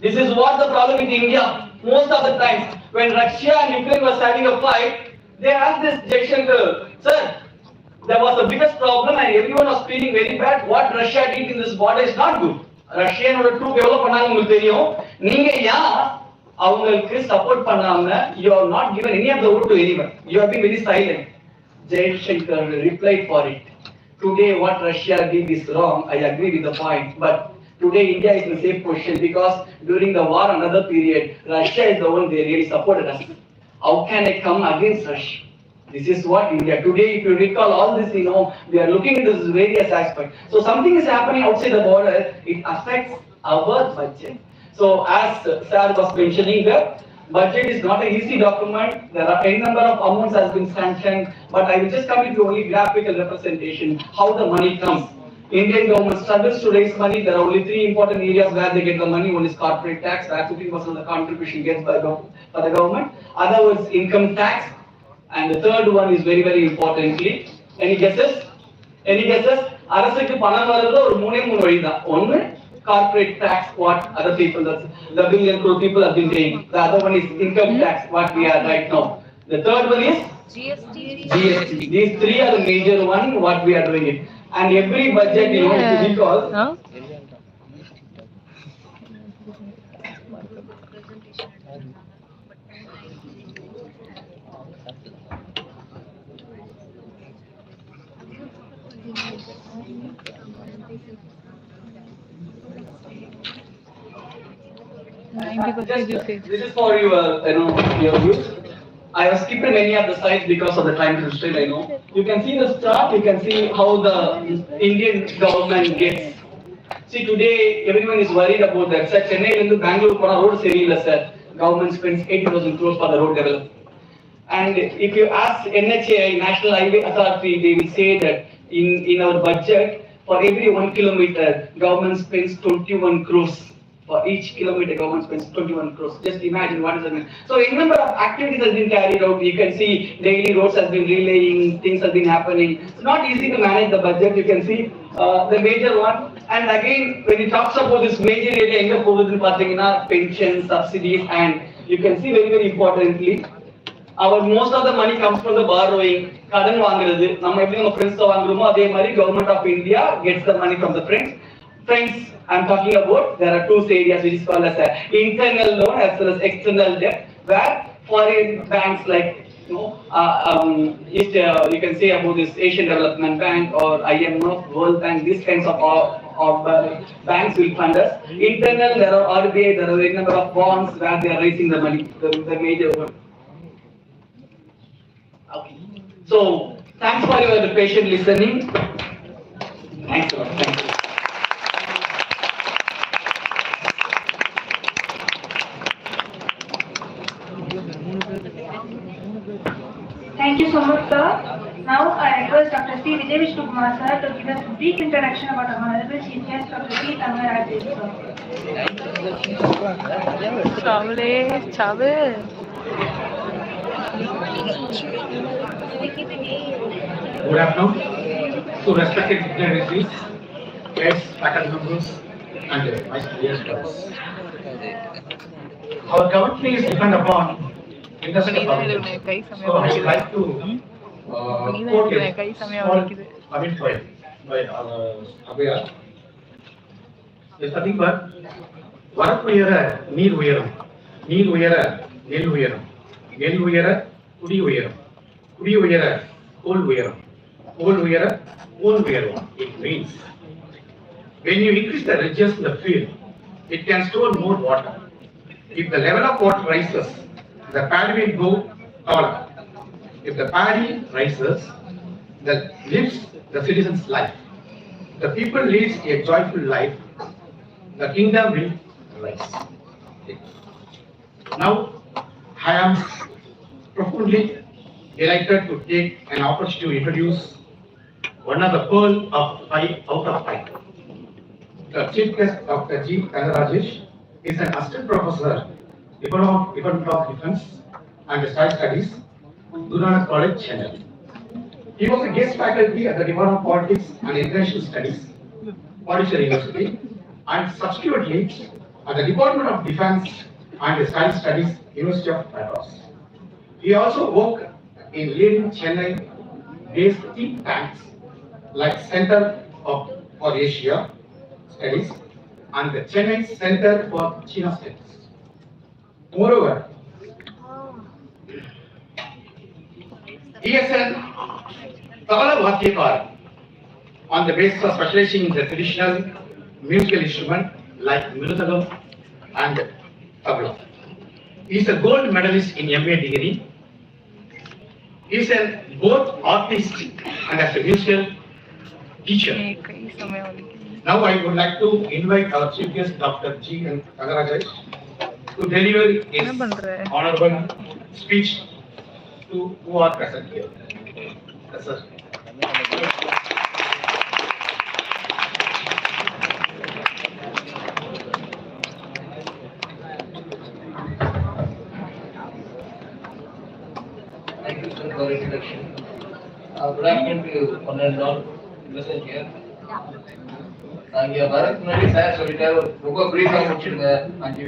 This is what the problem with India. Most of the times, when Russia and Ukraine was having a fight, they asked this Jaishankar, sir, there was the biggest problem and everyone was feeling very bad. What Russia did in this border is not good. Russian troop எவ்வளவு பண்ணாங்க உங்களுக்கு தெரியும். நீங்க ஏன் அவங்களுக்கு support பண்ணாம you have not given any of the vote to anyone. You have been very silent. Jaishankar replied for it. Today what Russia did is wrong. I agree with the point, but today India is in the same position because during the war another period, Russia is the one they really supported us. How can I come against Russia? This is what India today. If you recall all this, we are looking at this various aspects. So something is happening outside the border. It affects our budget. So as Sir was mentioning, the budget is not an easy document. There are any number of amounts has been sanctioned, but I will just come into only graphical representation how the money comes. Indian government struggles to raise money. There are only three important areas where they get the money. One is corporate tax, where 15% of the contribution gets by the government. Other was income tax. And the third one is very, very importantly. Any guesses? Any guesses? அரசுக்கு பணம் வரது ஒரு மூணே வழிதான். ஒன்னு corporate tax, what other people, the billion crore people have been paying. The other one is income tax, what we are right now. The third one is GST. These three are the major one, what we are doing it. And every budget, if you recall, this is for your views. I have skipped many of the slides because of the time constraint. I know. You can see the chart. You can see how the Indian government gets. See, today everyone is worried about that. Sir, Chennai to Bangalore for a road serial, sir. Government spends 80,000 crores for the road development. And if you ask NHAI, National Highway Authority, they will say that in our budget, for every 1 kilometer, government spends 21 crores. For each kilometer, government spends 21 crores. Just imagine what is that mean. So a number of activities has been carried out. You can see daily roads has been relaying, things have been happening. It's not easy to manage the budget. You can see the major one. And again, when it talks about this major area, pensions, subsidies, and you can see very, very importantly, most of the money comes from the borrowing. Kadan vaangiradhu. Nama eppadi nama friends tho vaanguromo adhe mari government of India gets the money from the friends. Friends, I'm talking about there are two areas which is called as internal loan as well as external debt, where foreign banks like you can say about this Asian Development Bank or IMF, World Bank, these kinds of banks will fund us. Internal, there are RBI, there are a number of bonds where they are raising the money, the major one. Okay. So thanks for your patient listening. Thanks a lot. Thank you. Thank you so much, sir. Now I request Dr. C. Vijay Vishnu Kumar sir to give us a brief introduction about our Honorable Chief Guest, Dr. C. Tamar Rajesh sir. Good afternoon to respected dignitaries, guests, faculty members, and my dear students. Our company is dependent upon industry public. So I would like to quote a small poem by Abhaya. It's nothing but வரப்பு உயர நீர் உயரும், நீர் உயர நெல் உயரும், நெல் உயர குடி உயரும், குடி உயர கோல் உயரும், கோல் உயர கோல் உயரும். It means when you increase the ridges in the field, it can store more water. If the level of water rises, the paddy will go taller. If the paddy rises, that lives the citizen's life. The people lives a joyful life. The kingdom will rise. Now, I am profoundly delighted to take an opportunity to introduce one of the pearl of 5 out of 5. The chief guest, Dr. G. Tamar Rajesh, is an assistant professor, Department of Defense and Science Studies, Guru Nanak College, Chennai. He was a guest faculty at the Department of Politics and International Studies, Pondicherry University, and subsequently at the Department of Defense and Science Studies, University of Madras. He also worked in leading Chennai-based think tanks like Center for Asia Studies and the Chennai Center for China Studies. Moreover, he is an Tabla Bhatyakar on the basis of specializing in the traditional musical instrument like Mridangam and Tabla. He is a gold medalist in MA degree. is a both artist and as a musical teacher. कई समय वाली Now I would like to invite our chief guest, Dr. G. N. Nagaraj, to deliver his बन रहा है honorable speech to who are present here. Yes, sir. Thank you, sir, for introduction. Good afternoon to you, one and all present here. இங்க வரதுக்கு முன்னாடி sir சொல்லிட்டாரு ரொம்ப பிரீஃபா முடிச்சிடுங்க அஞ்சு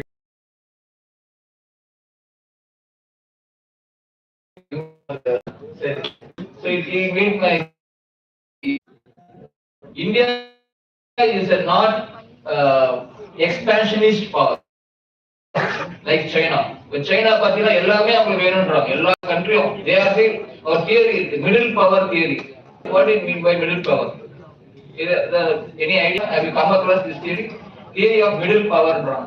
so it means my India is a not expansionist power like China. But China பாத்தீங்கன்னா எல்லாமே அவங்களுக்கு வேணும்ன்றாங்க எல்லா கண்ட்ரியும் they are the or theory middle power theory. What do you mean by middle power? Any idea? Have you come across this theory? Theory of middle power brand.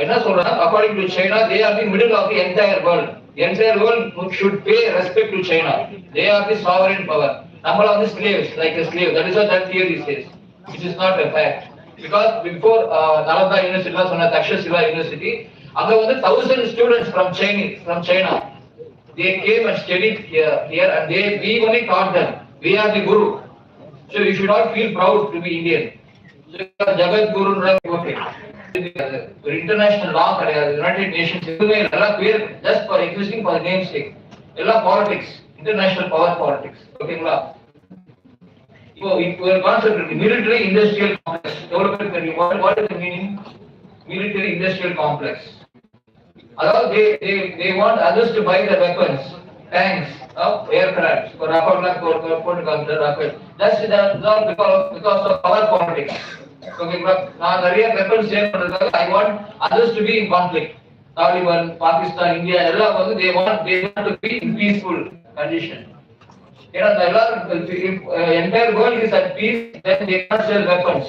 என்ன சொல்றாங்க? According to China, they are the middle of the entire world. The entire world should pay respect to China. They are the sovereign power. நம்மள வந்து slaves, like a slave. That is what that theory says. It is not a fact. Because before Nalanda University, சொன்ன Takshashila University, அங்க வந்து 1000 students from China. They came and studied here and we only taught them. We are the guru. So you should not feel proud to be Indian. So Jagat Guru, okay. International law, United Nations, just for existing for the name's sake. Politics, international power politics. Okay, so if we are concentrating military industrial complex, what is the meaning? Military industrial complex. They want others to buy the weapons, tanks, aircraft, for Rafale. That's not because of power politics. Okay, I want others to be in conflict. Taliban, Pakistan, India, they want to be in peaceful condition. If entire world is at peace, then they can't sell weapons.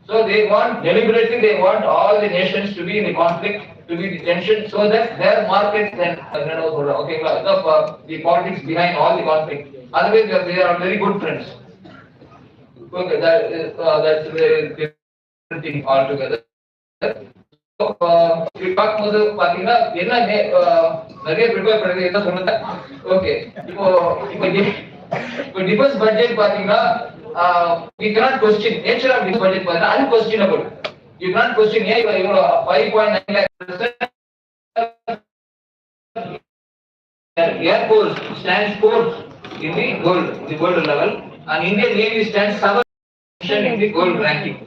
So they want deliberately, all the nations to be in the conflict, to be in tension, so that their markets can, the politics behind all the conflict. Otherwise, they are very good friends. Okay, that's a very different thing altogether. So, we talk about பாத்தீங்கன்னா என்ன நிறைய prepare பண்ணது என்ன சொன்னது okay இப்போ defence budget பாத்தீங்கன்னா we cannot question nature of this budget பாத்தீங்கன்னா unquestionable. You cannot question ஏன் இவ்வளவு 5.9 lakh Air Force stands fourth in the world level, and Indian Navy stands seventh in the gold ranking.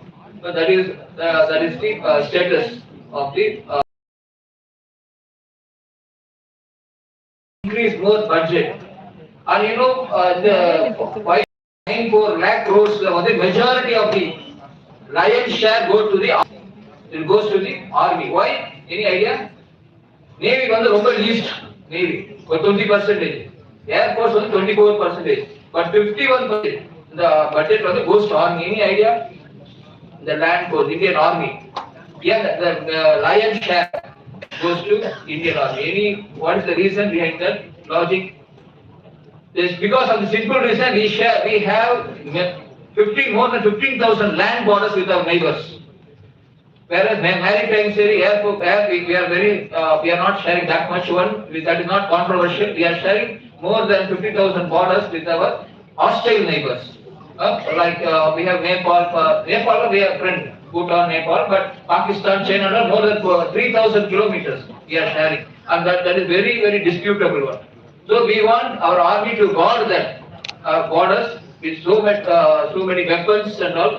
So that is the status of the increase more budget. And the 5.94 lakh crores, the majority of the lion's share goes to the army. Why? Any idea? Navy வந்து ரொம்ப least. Navy for 20%, Air Force was 24%, but 51% the budget goes to army. Any idea? The land force, Indian Army. Yeah, the lion's share goes to Indian Army. What is the reason behind that logic? It's because of the simple reason we have more than 15,000 land borders with our neighbors. Whereas maritime air, we are not sharing that much one. That is not controversial. We are sharing more than 50,000 borders with our hostile neighbors. We have Nepal. We have friend Bhutan, Nepal, but Pakistan, China, more than 3,000 kilometers we are sharing, and that is very, very disputable one. So we want our army to guard that borders with so many weapons and all.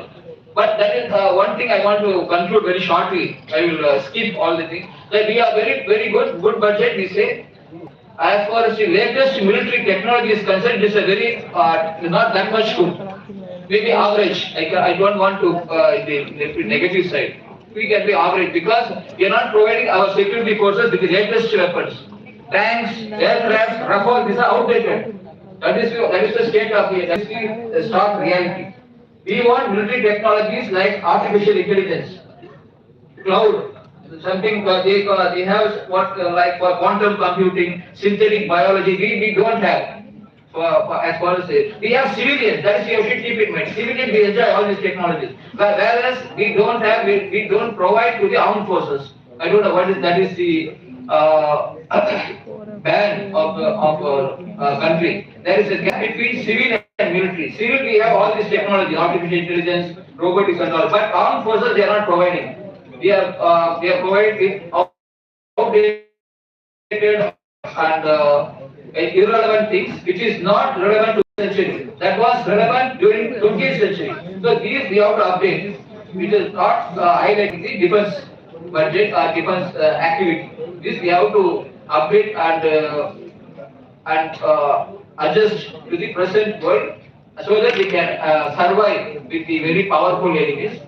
But that is one thing I want to conclude very shortly. I will skip all the things. That we are very, very good budget. We say, as far as the latest military technology is concerned, it is a very not that much good. Maybe average. I don't want to the negative side. We can be average because we are not providing our security forces with the latest weapons, tanks, aircraft, Rafale. These are outdated. That is the state of the stark reality. We want military technologies like artificial intelligence, cloud, something they have what like for quantum computing, synthetic biology. We don't have. As far as we have civilians, that is you should keep in mind. Civilians we enjoy all these technologies, but whereas we don't have, we don't provide to the armed forces. I don't know what is that is the ban of our country. There is a gap between civil and military. Civil we have all this technology, artificial intelligence, robotics and all, but armed forces they are not providing. We are providing outdated and irrelevant things which is not relevant to the century. That was relevant during 20th century. So these we have to update. It is not highlighting the defense budget or defense activity. This we have to update and adjust to the present world so that we can survive with the very powerful enemies.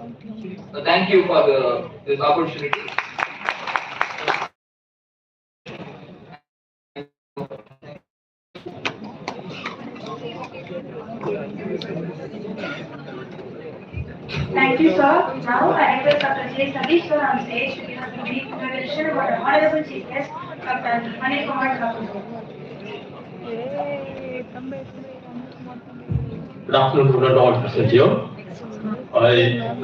So thank you for this opportunity. Thank you, sir. Now I request Dr. J. Satish sir on stage to give us a brief introduction about the Honorable Chief Guest, Dr. Anil Kumar Thakur. Good afternoon to all present here. I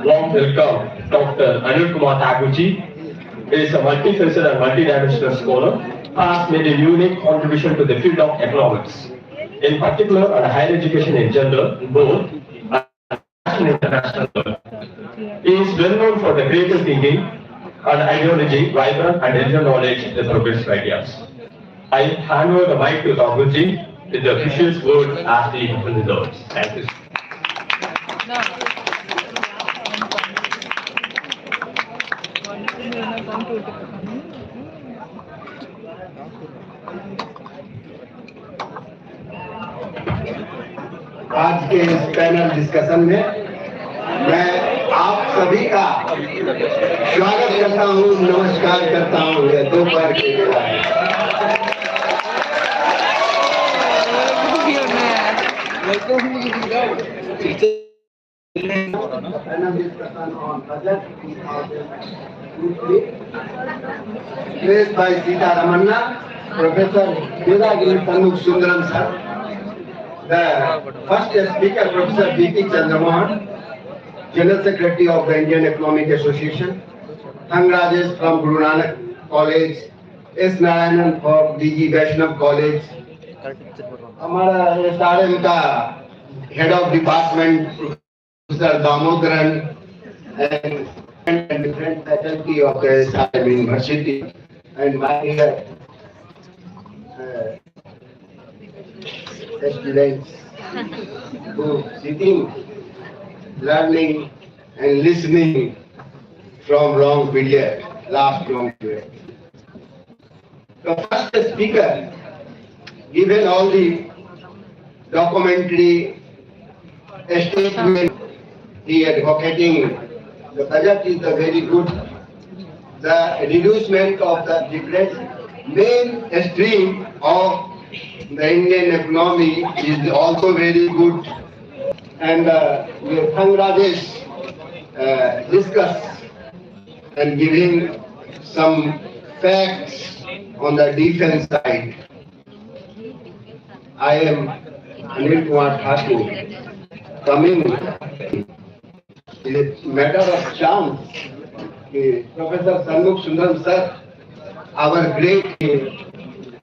warm welcome Dr. Anil Kumar Thakurji. He is a multifaceted and multidimensional scholar who has made a unique contribution to the field of economics, in particular on higher education in general, both and international level. He is well known for the creative thinking and ideology, vibrant and original knowledge with progressive ideas. I hand over the mic to Thakurji with the official word as the open the doors. Thank you. आज के इस panel discussion में मैं आप सभी का स्वागत करता हूं, नमस्कार करता हूं। ये दोपहर के बेला है। Praised by Sita Ramanna, Professor Vedagiri Tanuk Sundaram sir. The first speaker, Professor B.P. Chandramohan, General Secretary of the Indian Economic Association, Thang Rajesh from Guru Nanak College, S. Narayanan from D.G. Vaishnav College, हमारा SRM का Head of Department, Professor Damodaran, and different faculty of the SRM University, and my students who sitting, learning and listening from long period, last long period. The first speaker, given all the documentary statement he advocating, the budget is the very good. The reducement of the different main stream of the Indian economy is also very good, and Thang Rajesh discussed and giving some facts on the defense side. I am Anil Kumar Thakur coming. It is a matter of chance. Professor Tanuk Sundaram sir, our great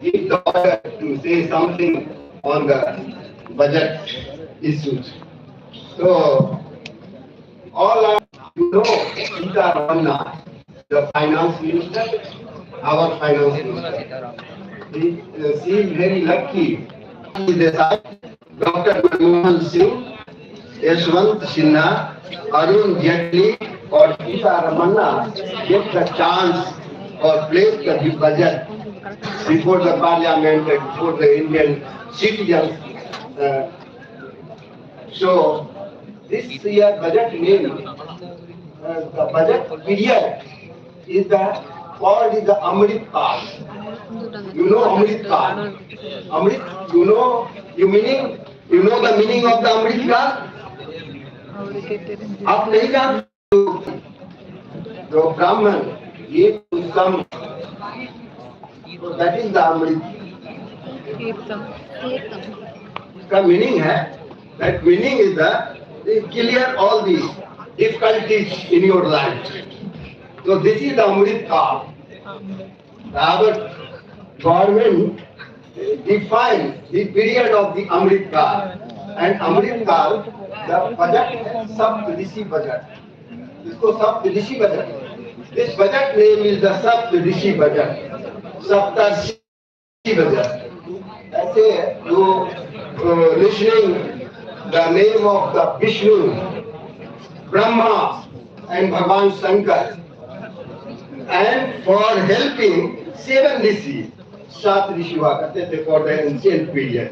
give the order to say something on the budget issues. So, all our, Sita Ramanna, the finance minister, our finance minister, she is very lucky. Dr. Manmohan Singh, Yashwant Sinha, Arun Jaitley, or Sita Ramanna get the chance or place the budget before the parliament and before the Indian citizens. So this year budget name, the budget period is called the Amrit Kal. You know Amrit Kal? Amrit, you know the meaning of the Amrit Kal? आप नहीं जानते? जो ब्राह्मण give some. So that is the Amrit. The meaning hai, that meaning is the clear all the difficulties in your life. So this is the Amrit Kaal. Our government define the period of the Amrit Kaal. And Amrit Kaal, the budget है सप्तऋषि budget. इसको सप्तऋषि budget. This budget name is the Saptarishi budget. Saptarishi budget. ऐसे जो listening the name of the Vishnu, Brahma, and Bhagavan Shankar, and for helping 7 rishi, 7 rishi हुआ करते थे for the ancient period.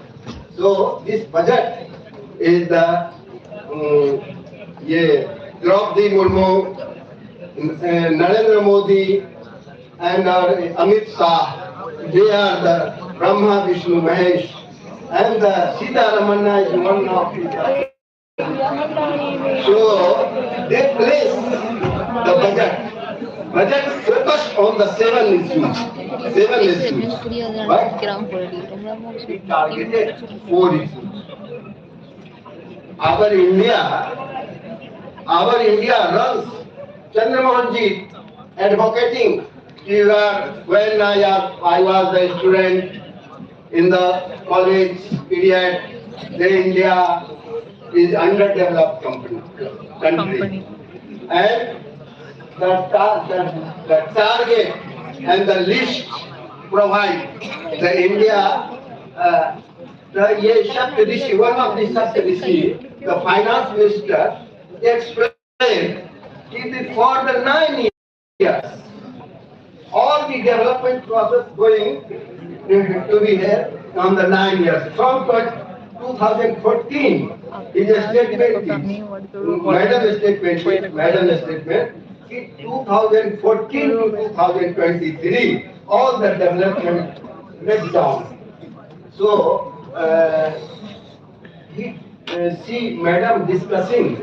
So this budget is the ये Draupadi Murmu, Narendra Modi, and Amit Shah. They are the Brahma, Vishnu, Mahesh, and the Sita Ramanna is one of the. So they place the budget. Budget focused on the 7 issues. 7 issues. But it targeted 4 issues. Our India runs Chandramohan ji advocating. When I was a student in the college period, the India is underdeveloped country. And the target and the list provide the India, one of the Saptarishi, the finance minister, explained that for the 9 years, all the development process going to be here on the 9 years. From 2014, is a statement, madam statement, in 2014 to 2023, all the development went down. So, see madam discussing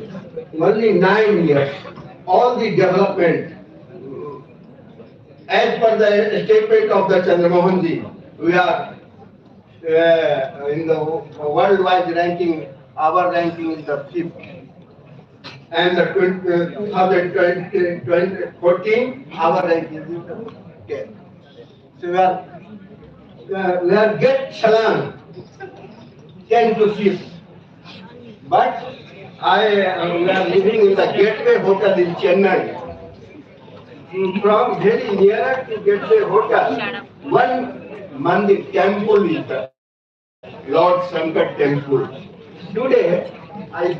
only 9 years, all the development. As per the statement of the Chandramohan ji, we are in the worldwide ranking, our ranking is the 5th. And the 2014, our ranking is the 10th. So we are get chalan 10 to 5th. But we are living in the Gateway Hotel in Chennai. From very near to Gateway Hotel, one mandir temple is the Lord Shankar temple. Today, I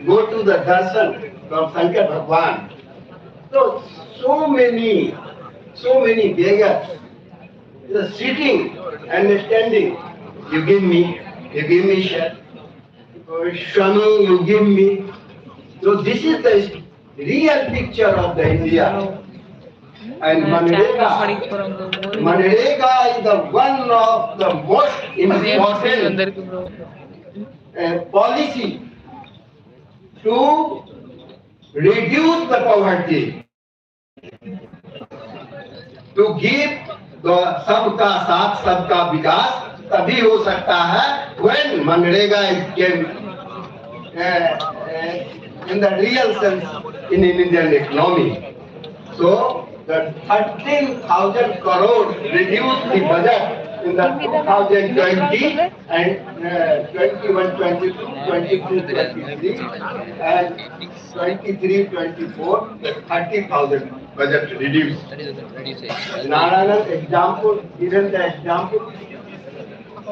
go to the darshan from Shankar Bhagwan. So many beggars sitting and standing. You give me shirt. Swami, you give me. So this is the real picture of the India. And Manrega is the one of the most important policy to reduce the poverty, to give the सबका साथ सबका विकास तभी हो सकता है when Manrega is came in the real sense in Indian economy. So the 13,000 crore reduced the budget in the 2020 and 21, 22, 23, and 23, 24, 30,000 budget reduced. Narayan example, given the example.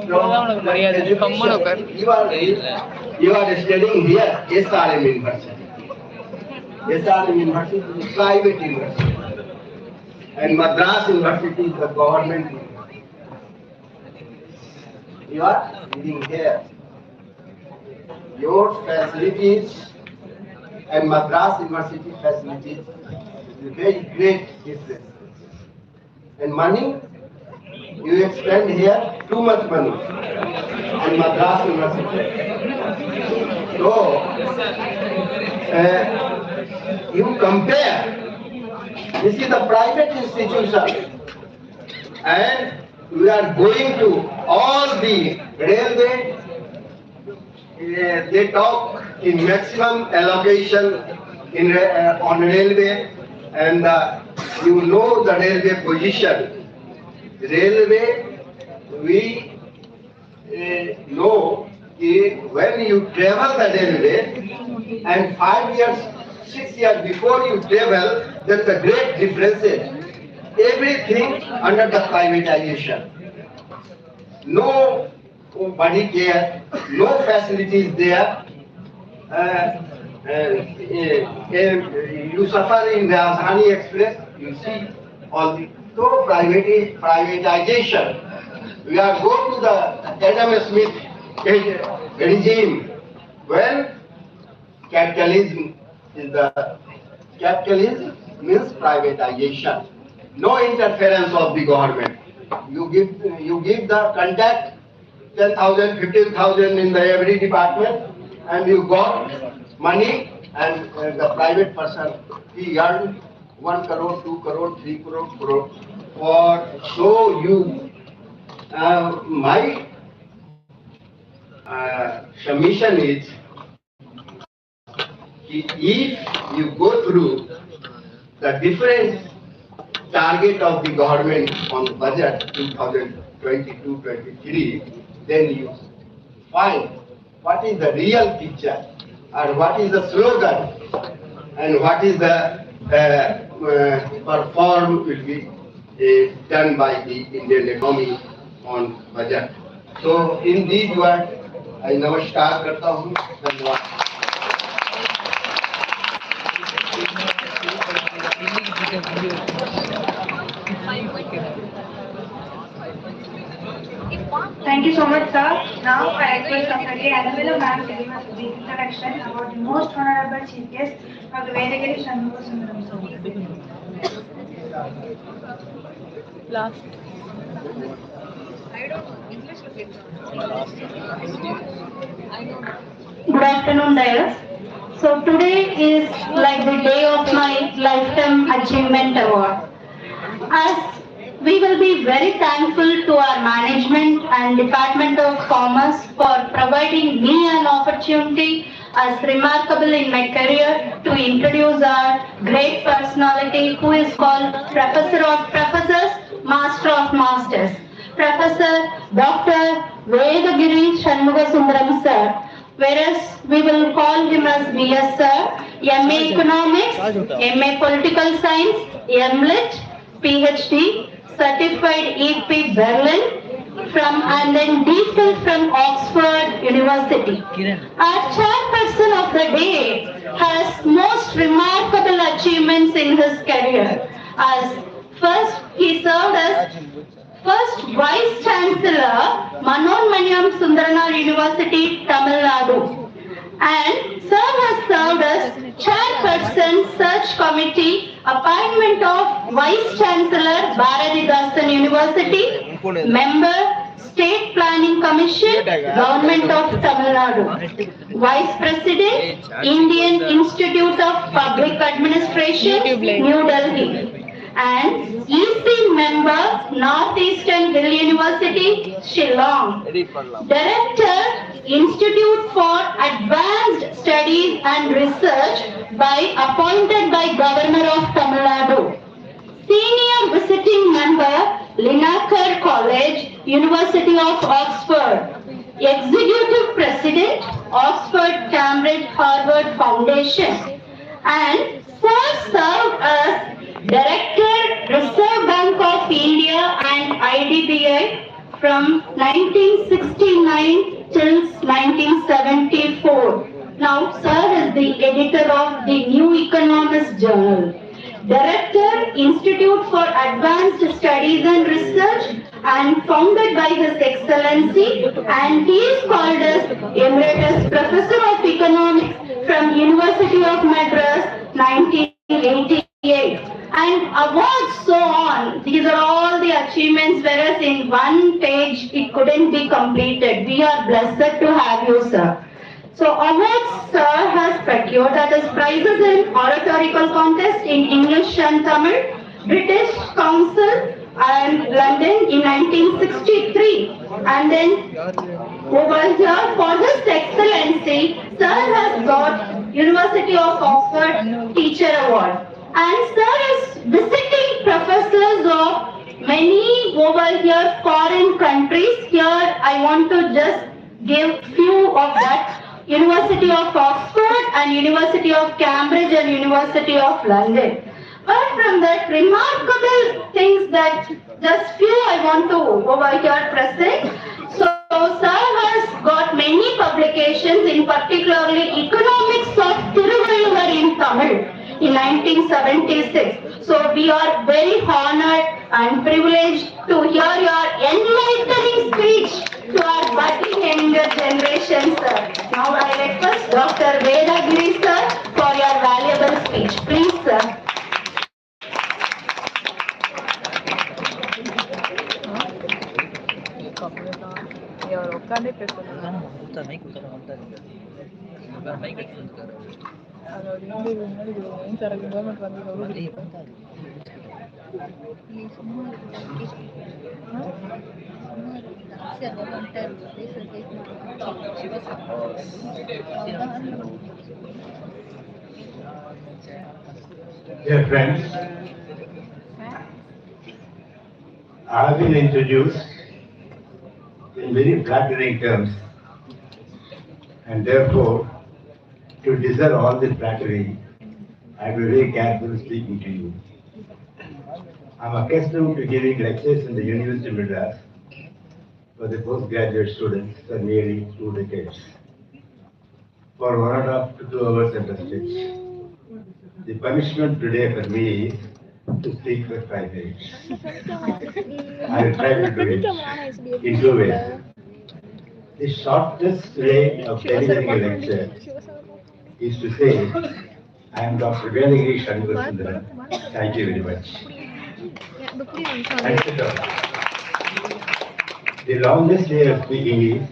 You are studying here, SRM University. SRM University is a private university. And Madras University is the government university. You are living here. Your facilities and Madras University facilities is a very great difference. And money, you expend here too much money. And Madras University. So, you compare This is a private institution, and we are going to all the railway. They talk in maximum allocation on railway, and you know the railway position. Railway, we know when you travel the railway, and 5 years, 6 years before you travel, there's a great difference. Everything under the privatization. No body care, no facilities there. You suffer in Rajdhani Express, you see all the privatization. We are going to the Adam Smith regime when capitalism means privatization. No interference of the government. You give the contact 10,000, 15,000 in the every department, and you got money, and the private person, he earned 1 crore, 2 crore, 3 crore. So you, my submission is, if you go through the different target of the government on the budget 2022-23, then you find what is the real picture, and what is the slogan, and what is the perform will be done by the Indian economy on budget. So in these words, I namaskar karta hu. Dhanyawad. Thank you so much, sir. Now I request Dr. K. Annabella ma'am to give us the introduction about the most honorable chief guest, Dr. Vedagiri Shanmuga Sundaram, sir. Last. Good afternoon, Dayas. So today is like the day of my Lifetime Achievement Award. As we will be very thankful to our management and Department of Commerce for providing me an opportunity as remarkable in my career to introduce our great personality who is called Professor of Professors, Master of Masters, Professor Dr. Vedagiri Shanmuga Sundaram sir. Whereas we will call him as BS sir, MA Economics, MA Political Science, MLit, PhD, Certified EP Berlin, and then DPhil from Oxford University. Our chairperson of the day has most remarkable achievements in his career. As first, he served as first Vice Chancellor, Manonmaniam Sundaranath University, Tamil Nadu. And sir has served as Chairperson Search Committee, appointment of Vice Chancellor, Bharatidasan University, Member, State Planning Commission, Government of Tamil Nadu, Vice President, Indian Institute of Public Administration, New Delhi, and EC member, Northeastern Hill University, Shillong, Director, Institute for Advanced Studies and Research appointed by Governor of Tamil Nadu, Senior Visiting Member, Linacre College, University of Oxford, Executive President, Oxford Cambridge Harvard Foundation, and sir served as Director, Reserve Bank of India and IDBI from 1969 till 1974. Now, sir is the editor of the New Economist Journal. Director, Institute for Advanced Studies and Research, and founded by His Excellency, and he is called as Emeritus Professor of Economics from University of Madras, 1988. And awards so on. These are all the achievements, whereas in one page it couldn't be completed. We are blessed to have you, sir. So awards sir has procured, that is prizes in rhetorical contest in English and Tamil, British Council and London in 1963. And then over here for his excellency, Sir has got University of Oxford Teacher Award. And Sir is visiting professors of many over here foreign countries. Here I want to just give few of that. University of Oxford and University of Cambridge and University of London. But from that remarkable things that just few I want to over here present. So Sir has got many publications, in particularly Economics of Thiruvalluvar in Tamil in 1976. So we are very honored and privileged to hear your enlightening speech to our budding younger generation, sir. Now I request Dr. Vedagiri, sir, for your valuable speech. Please, sir. உட்காந்தே பேசணும் Dear friends, I have been introduced in very flattering terms, and therefore, to deserve all this flattery, I will be very careful speaking to you. I am accustomed to giving lectures in the University of Madras for the postgraduate students for nearly 2 decades, for 1.5 to 2 hours at a stretch. The punishment today for me is to speak for 5 minutes. I will try to do it in 2 ways. The shortest way of delivering a lecture is to say, I am Dr. Vedagiri Shanmugasundaram. Thank you very much. And sit down. The longest way of speaking is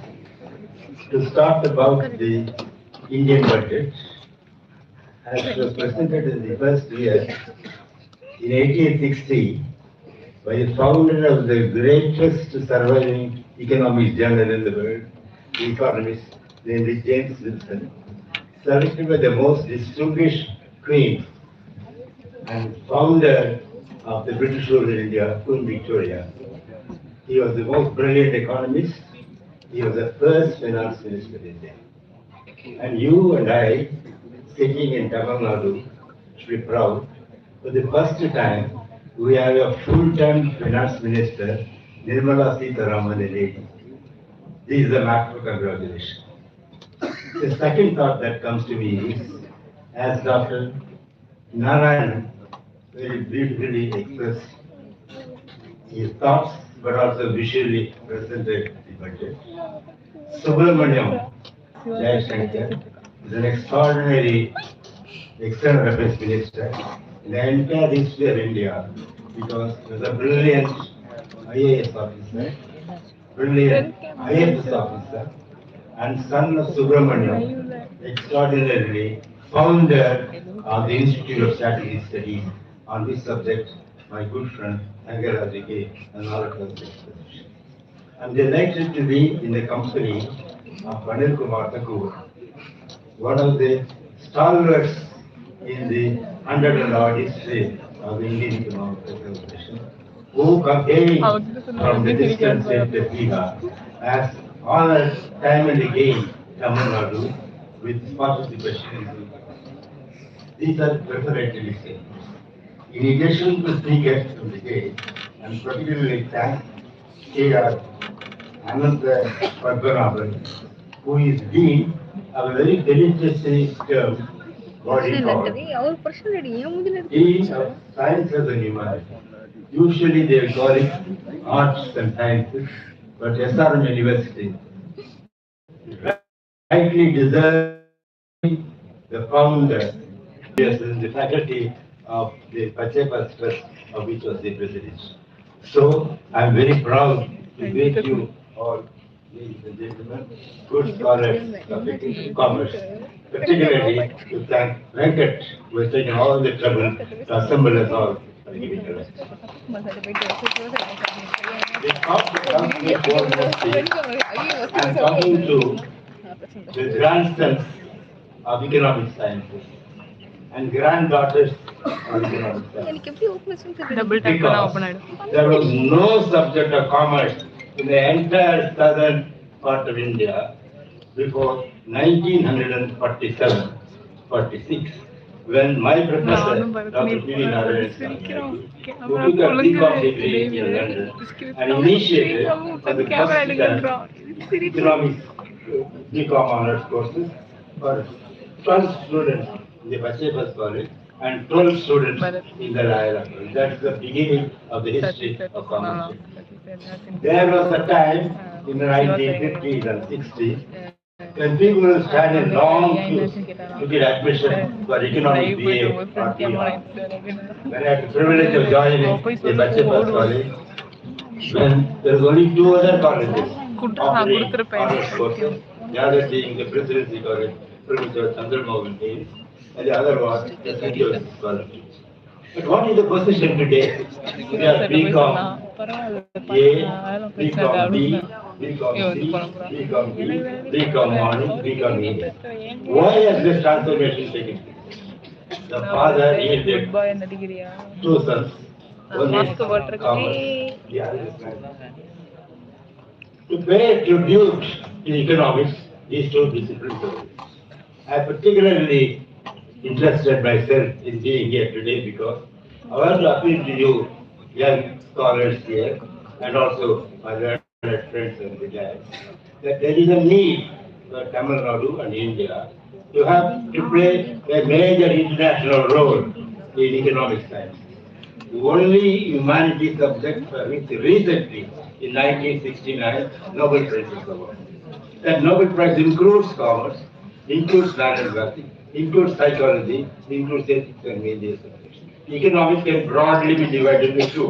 to start about the Indian budget as it was presented in the first year in 1860 by the founder of the greatest surviving economics journal in the world, the economist named James Wilson, selected by the most distinguished queen and founder of the British rule in India, Queen Victoria. He was the most brilliant economist. He was the first finance minister in India. And you and I, sitting in Tamil Nadu, should be proud. For the first time, we have a full-time finance minister, Nirmala Sitharaman, a lady. This is a matter of congratulations. The second thought that comes to me is, as Dr. Narayan very beautifully expressed his thoughts, but also visually presented the budget. Subramaniam Jayashankar is an extraordinary external affairs minister in the entire history of India, because he was a brilliant IAS officer, brilliant IFS officer, and son of Subramaniam, extraordinarily founder of the Institute of Strategic Studies, on this subject my good friend Thangaraj K and all of us. I'm delighted to be in the company of Anil Kumar Thakur, one of the stalwarts in the 100-odd history of the Indian Economic Association, who came from the distant state of Bihar, has honored time and again Tamil Nadu with participation in the. These are preferentially said. In addition to speakers from the day, and particularly thank K.R. Ananta Padmanabhan, who is Dean of a very deliciously termed body called Dean of Sciences and Humanities. Usually they will call it Arts and Sciences, but SRM University rightly deserves the founder, the faculty of the Pachepas Trust, of which was the president. So I am very proud to greet you all ladies and gentlemen, good scholars of commerce, particularly to thank Venkat, who has taken all the trouble to assemble us all for giving us. We talked about the board mostly. I'm talking to the grandsons of economic sciences and granddaughters of economic sciences. Because there was no subject of commerce in the entire southern part of India before 1947, 46, when my professor, Dr. P.V. Narayan, who took a B.Com degree in London and initiated for the first time economics B.Com honors courses for 12 students in the Bachebas College and 12 students in the Rayala College. That's the beginning of the history of commerce. There was a time in the 1950s and 60s when people will stand in long queues to get admission for economic BA or PR. When I had the privilege of joining the Bachebas College, when there was only two other colleges offering honors courses, the other being the Presidency College, Professor Chandramohan Hayes, and the other was the St. Joseph's College. But what is the position today? We have BCom A, BCom B, BCom C, BCom B, BCom Morning, BCom E. Why has this transformation taken place? The father yielded two sons. One is commerce, the other is science. To pay tribute to economics, these two disciplines. I particularly interested myself in being here today because I want to appeal to you, young scholars here, and also my learned friends and guys, that there is a need for Tamil Nadu and India to play a major international role in economic science. The only humanities subject for which recently, in 1969, Nobel Prize was awarded. That Nobel Prize includes commerce, includes standard mathematics, includes psychology, includes ethics and media subjects. Economics can broadly be divided into two.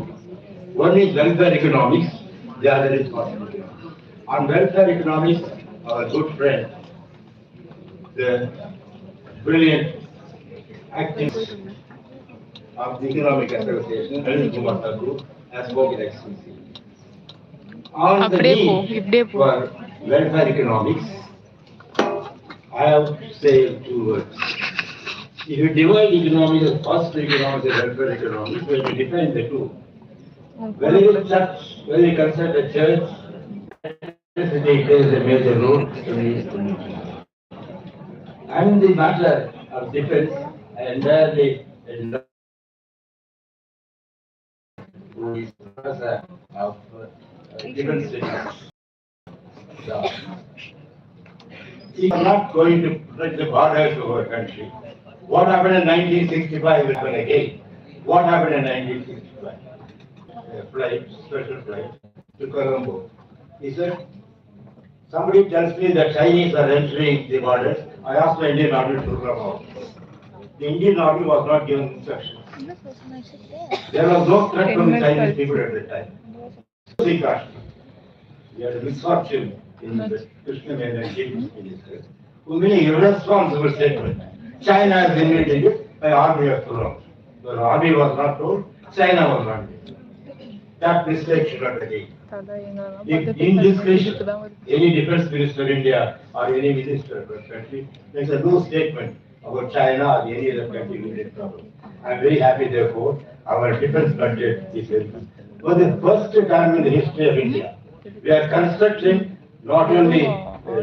One is welfare economics, the other is social economics. On welfare economics, our good friend, the brilliant activist of the Economic Association, Anil Kumar Thakur, has spoken extensively. On the need for welfare economics, I have to say two words. If you divide economics as first economics and welfare economics, when you define the two, whether you consider the church, electricity plays a major role in this. And the matter of defense, entirely who is professor of defense studies. We are not going to protect the borders of our country. What happened in 1965 will happen again. What happened in 1965? A flight, special flight to Colombo. He said, somebody tells me that Chinese are entering the borders. I asked the Indian Army to come out. The Indian Army was not given instructions. There was no threat from the Chinese people at the time. We had a misfortune in the Krishna Menon minister, who made an irresponsible statement. China has invaded it by army of Rome. The army was not told, China was not told. That mistake should not again. If indiscretion, any defense minister of India or any minister of a country makes a no statement about China or any other country with a problem. I am very happy, therefore, our defense budget is for the first time in the history of India. We are constructing not only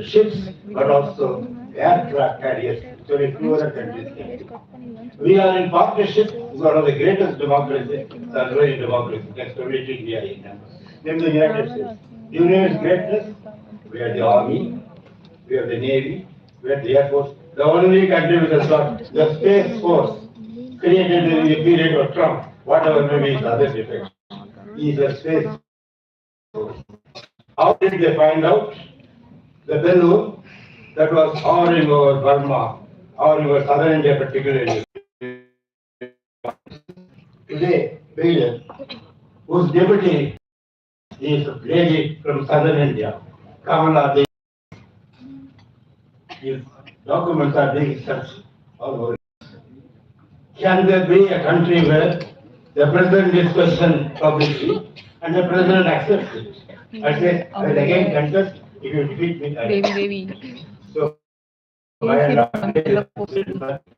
ships but also aircraft carriers so that few other countries can. We are in partnership with one of the greatest democracies, surviving democracies, next to which India is. Namely the United States. During its greatness, we are the army, we have the navy, we have the air force. The only country which has got the space force created in the period of Trump, whatever may be his other defects, is a space force. How did they find out? The balloon that was hovering over Burma, or over southern India particularly. Today, Biden, whose deputy is a lady from southern India, Kamala Devi. His documents are being searched all over. Can there be a country where the president is questioned publicly and the president accepts it? I say, I will again contest if you defeat me. Devi. So, by and large,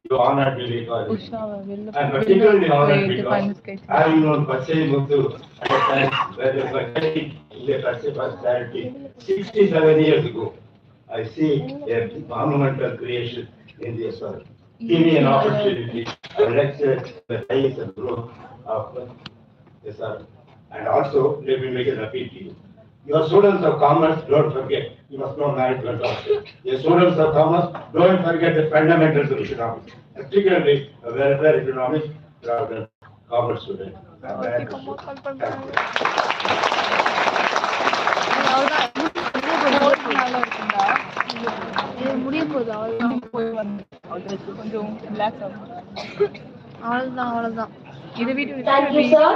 you honored me because I'm particularly honored because having known Pachai Muthu at a time where there was a Pachai personality 67 years ago. I see a monumental creation in this world. Give me an opportunity to lecture the rise and growth of this earth. And also, let me make an appeal to you. Your students of commerce, don't forget, you must know management also. Your students of commerce, don't forget the fundamentals of economics, particularly welfare economics rather than commerce students. முடிய போகுது அவ்வளவுதான் கொஞ்சம் relax ஆகும் அவ்வளவுதான் இது வீட்டு Thank you, sir.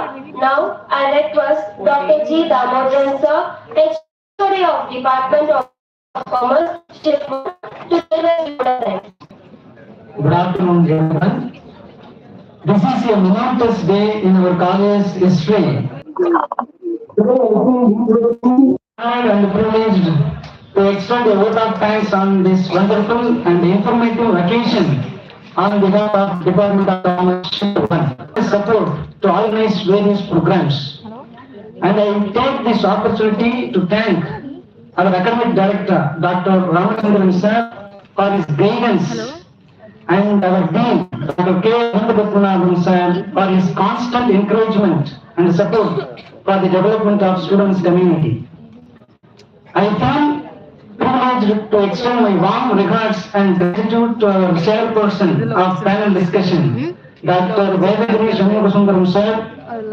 Now I request Dr. G. Damodaran, sir, HOD of Department of Commerce, Shillong, to tell us about that. Good afternoon, gentlemen. This is a momentous day in our college history. Today, I feel and privileged to extend a vote of thanks on this wonderful and informative occasion on behalf of Department of Commerce support to organize various programs. And I take this opportunity to thank our academic director, Dr. Ramachandran sir, for his guidance, and our dean, Dr. K. Venkatathanabhan sir, for his constant encouragement and support for the development of students' community. I feel privileged to extend my warm regards and gratitude to our chairperson of panel discussion, Dr. Vedagiri Shanmugasundaram sir,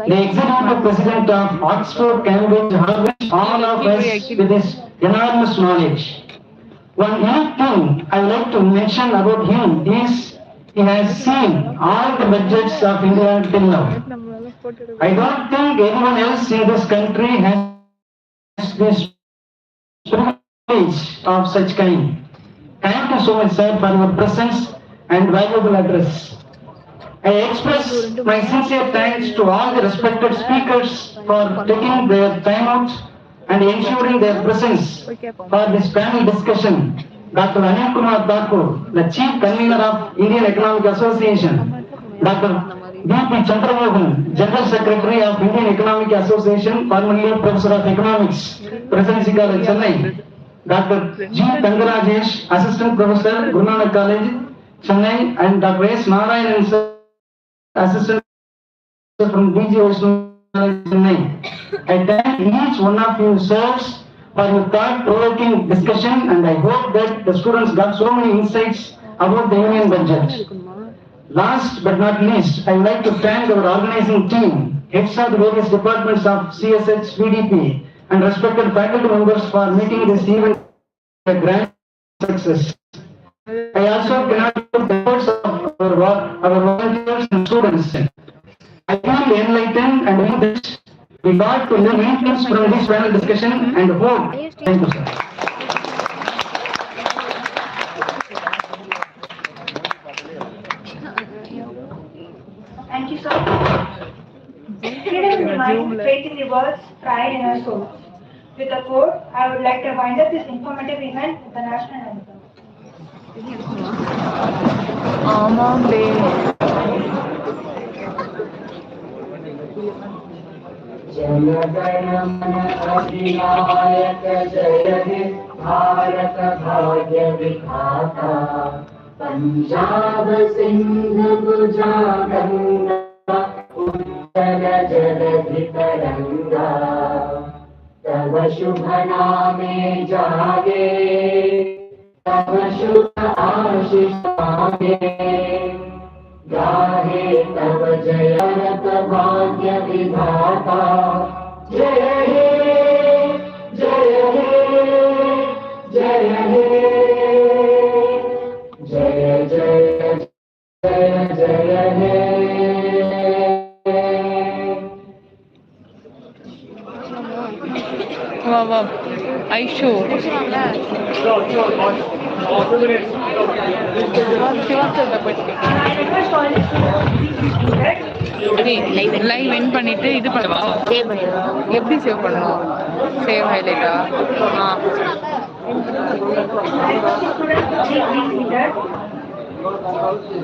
the executive president of Oxford Cambridge Harvard, all of us with his enormous knowledge. One unique thing I would like to mention about him is he has seen all the budgets of India till now. I don't think anyone else in this country has this privilege of such kind. Thank you so much, sir, for your presence and valuable address. I express my sincere thanks to all the respected speakers for taking their time out and ensuring their presence for this panel discussion. Dr. Anil Kumar Thakur, the Chief Convener of Indian Economic Association, Dr. B.P. Chandramohan, General Secretary of Indian Economic Association, formerly Professor of Economics, Presidency College, Chennai, Dr. G. Tangarajesh, Assistant Professor, Guru Nanak College, Chennai, and Dr. S. Narayanan, Assistant from DG Chennai. I thank each one of you sirs for your thought-provoking discussion, and I hope that the students got so many insights about the union budget. Last but not least, I would like to thank our organizing team, heads of the various departments of CSH, VDP, and respected faculty members for making this event a grand success. I also cannot put the efforts of our volunteers and students. I feel enlightened and enriched. We got to learn many things from this panel discussion and hope. Thank you, sir. Thank you, sir. Freedom in the mind, faith in the words, pride in our souls. With a quote, I would like to wind up this informative event with the national anthem. Punjab Sindh Gujarat Ganga उत्तर जलधि तरंगा तव शुभ नामे जागे तव शुभ आशीष मांगे गाहे तव जयत भाग्य विधाता जय हे जय हे जय हे जय जय जय जय हे वाह वाह ஐஷோ சிவாசத்தை போயிட்டு லைவ் என் பண்ணிட்டு இது பண்ணுவா எப்படி சேவ் பண்ணுவோம் சேவ் ஹைலைட்டா Students,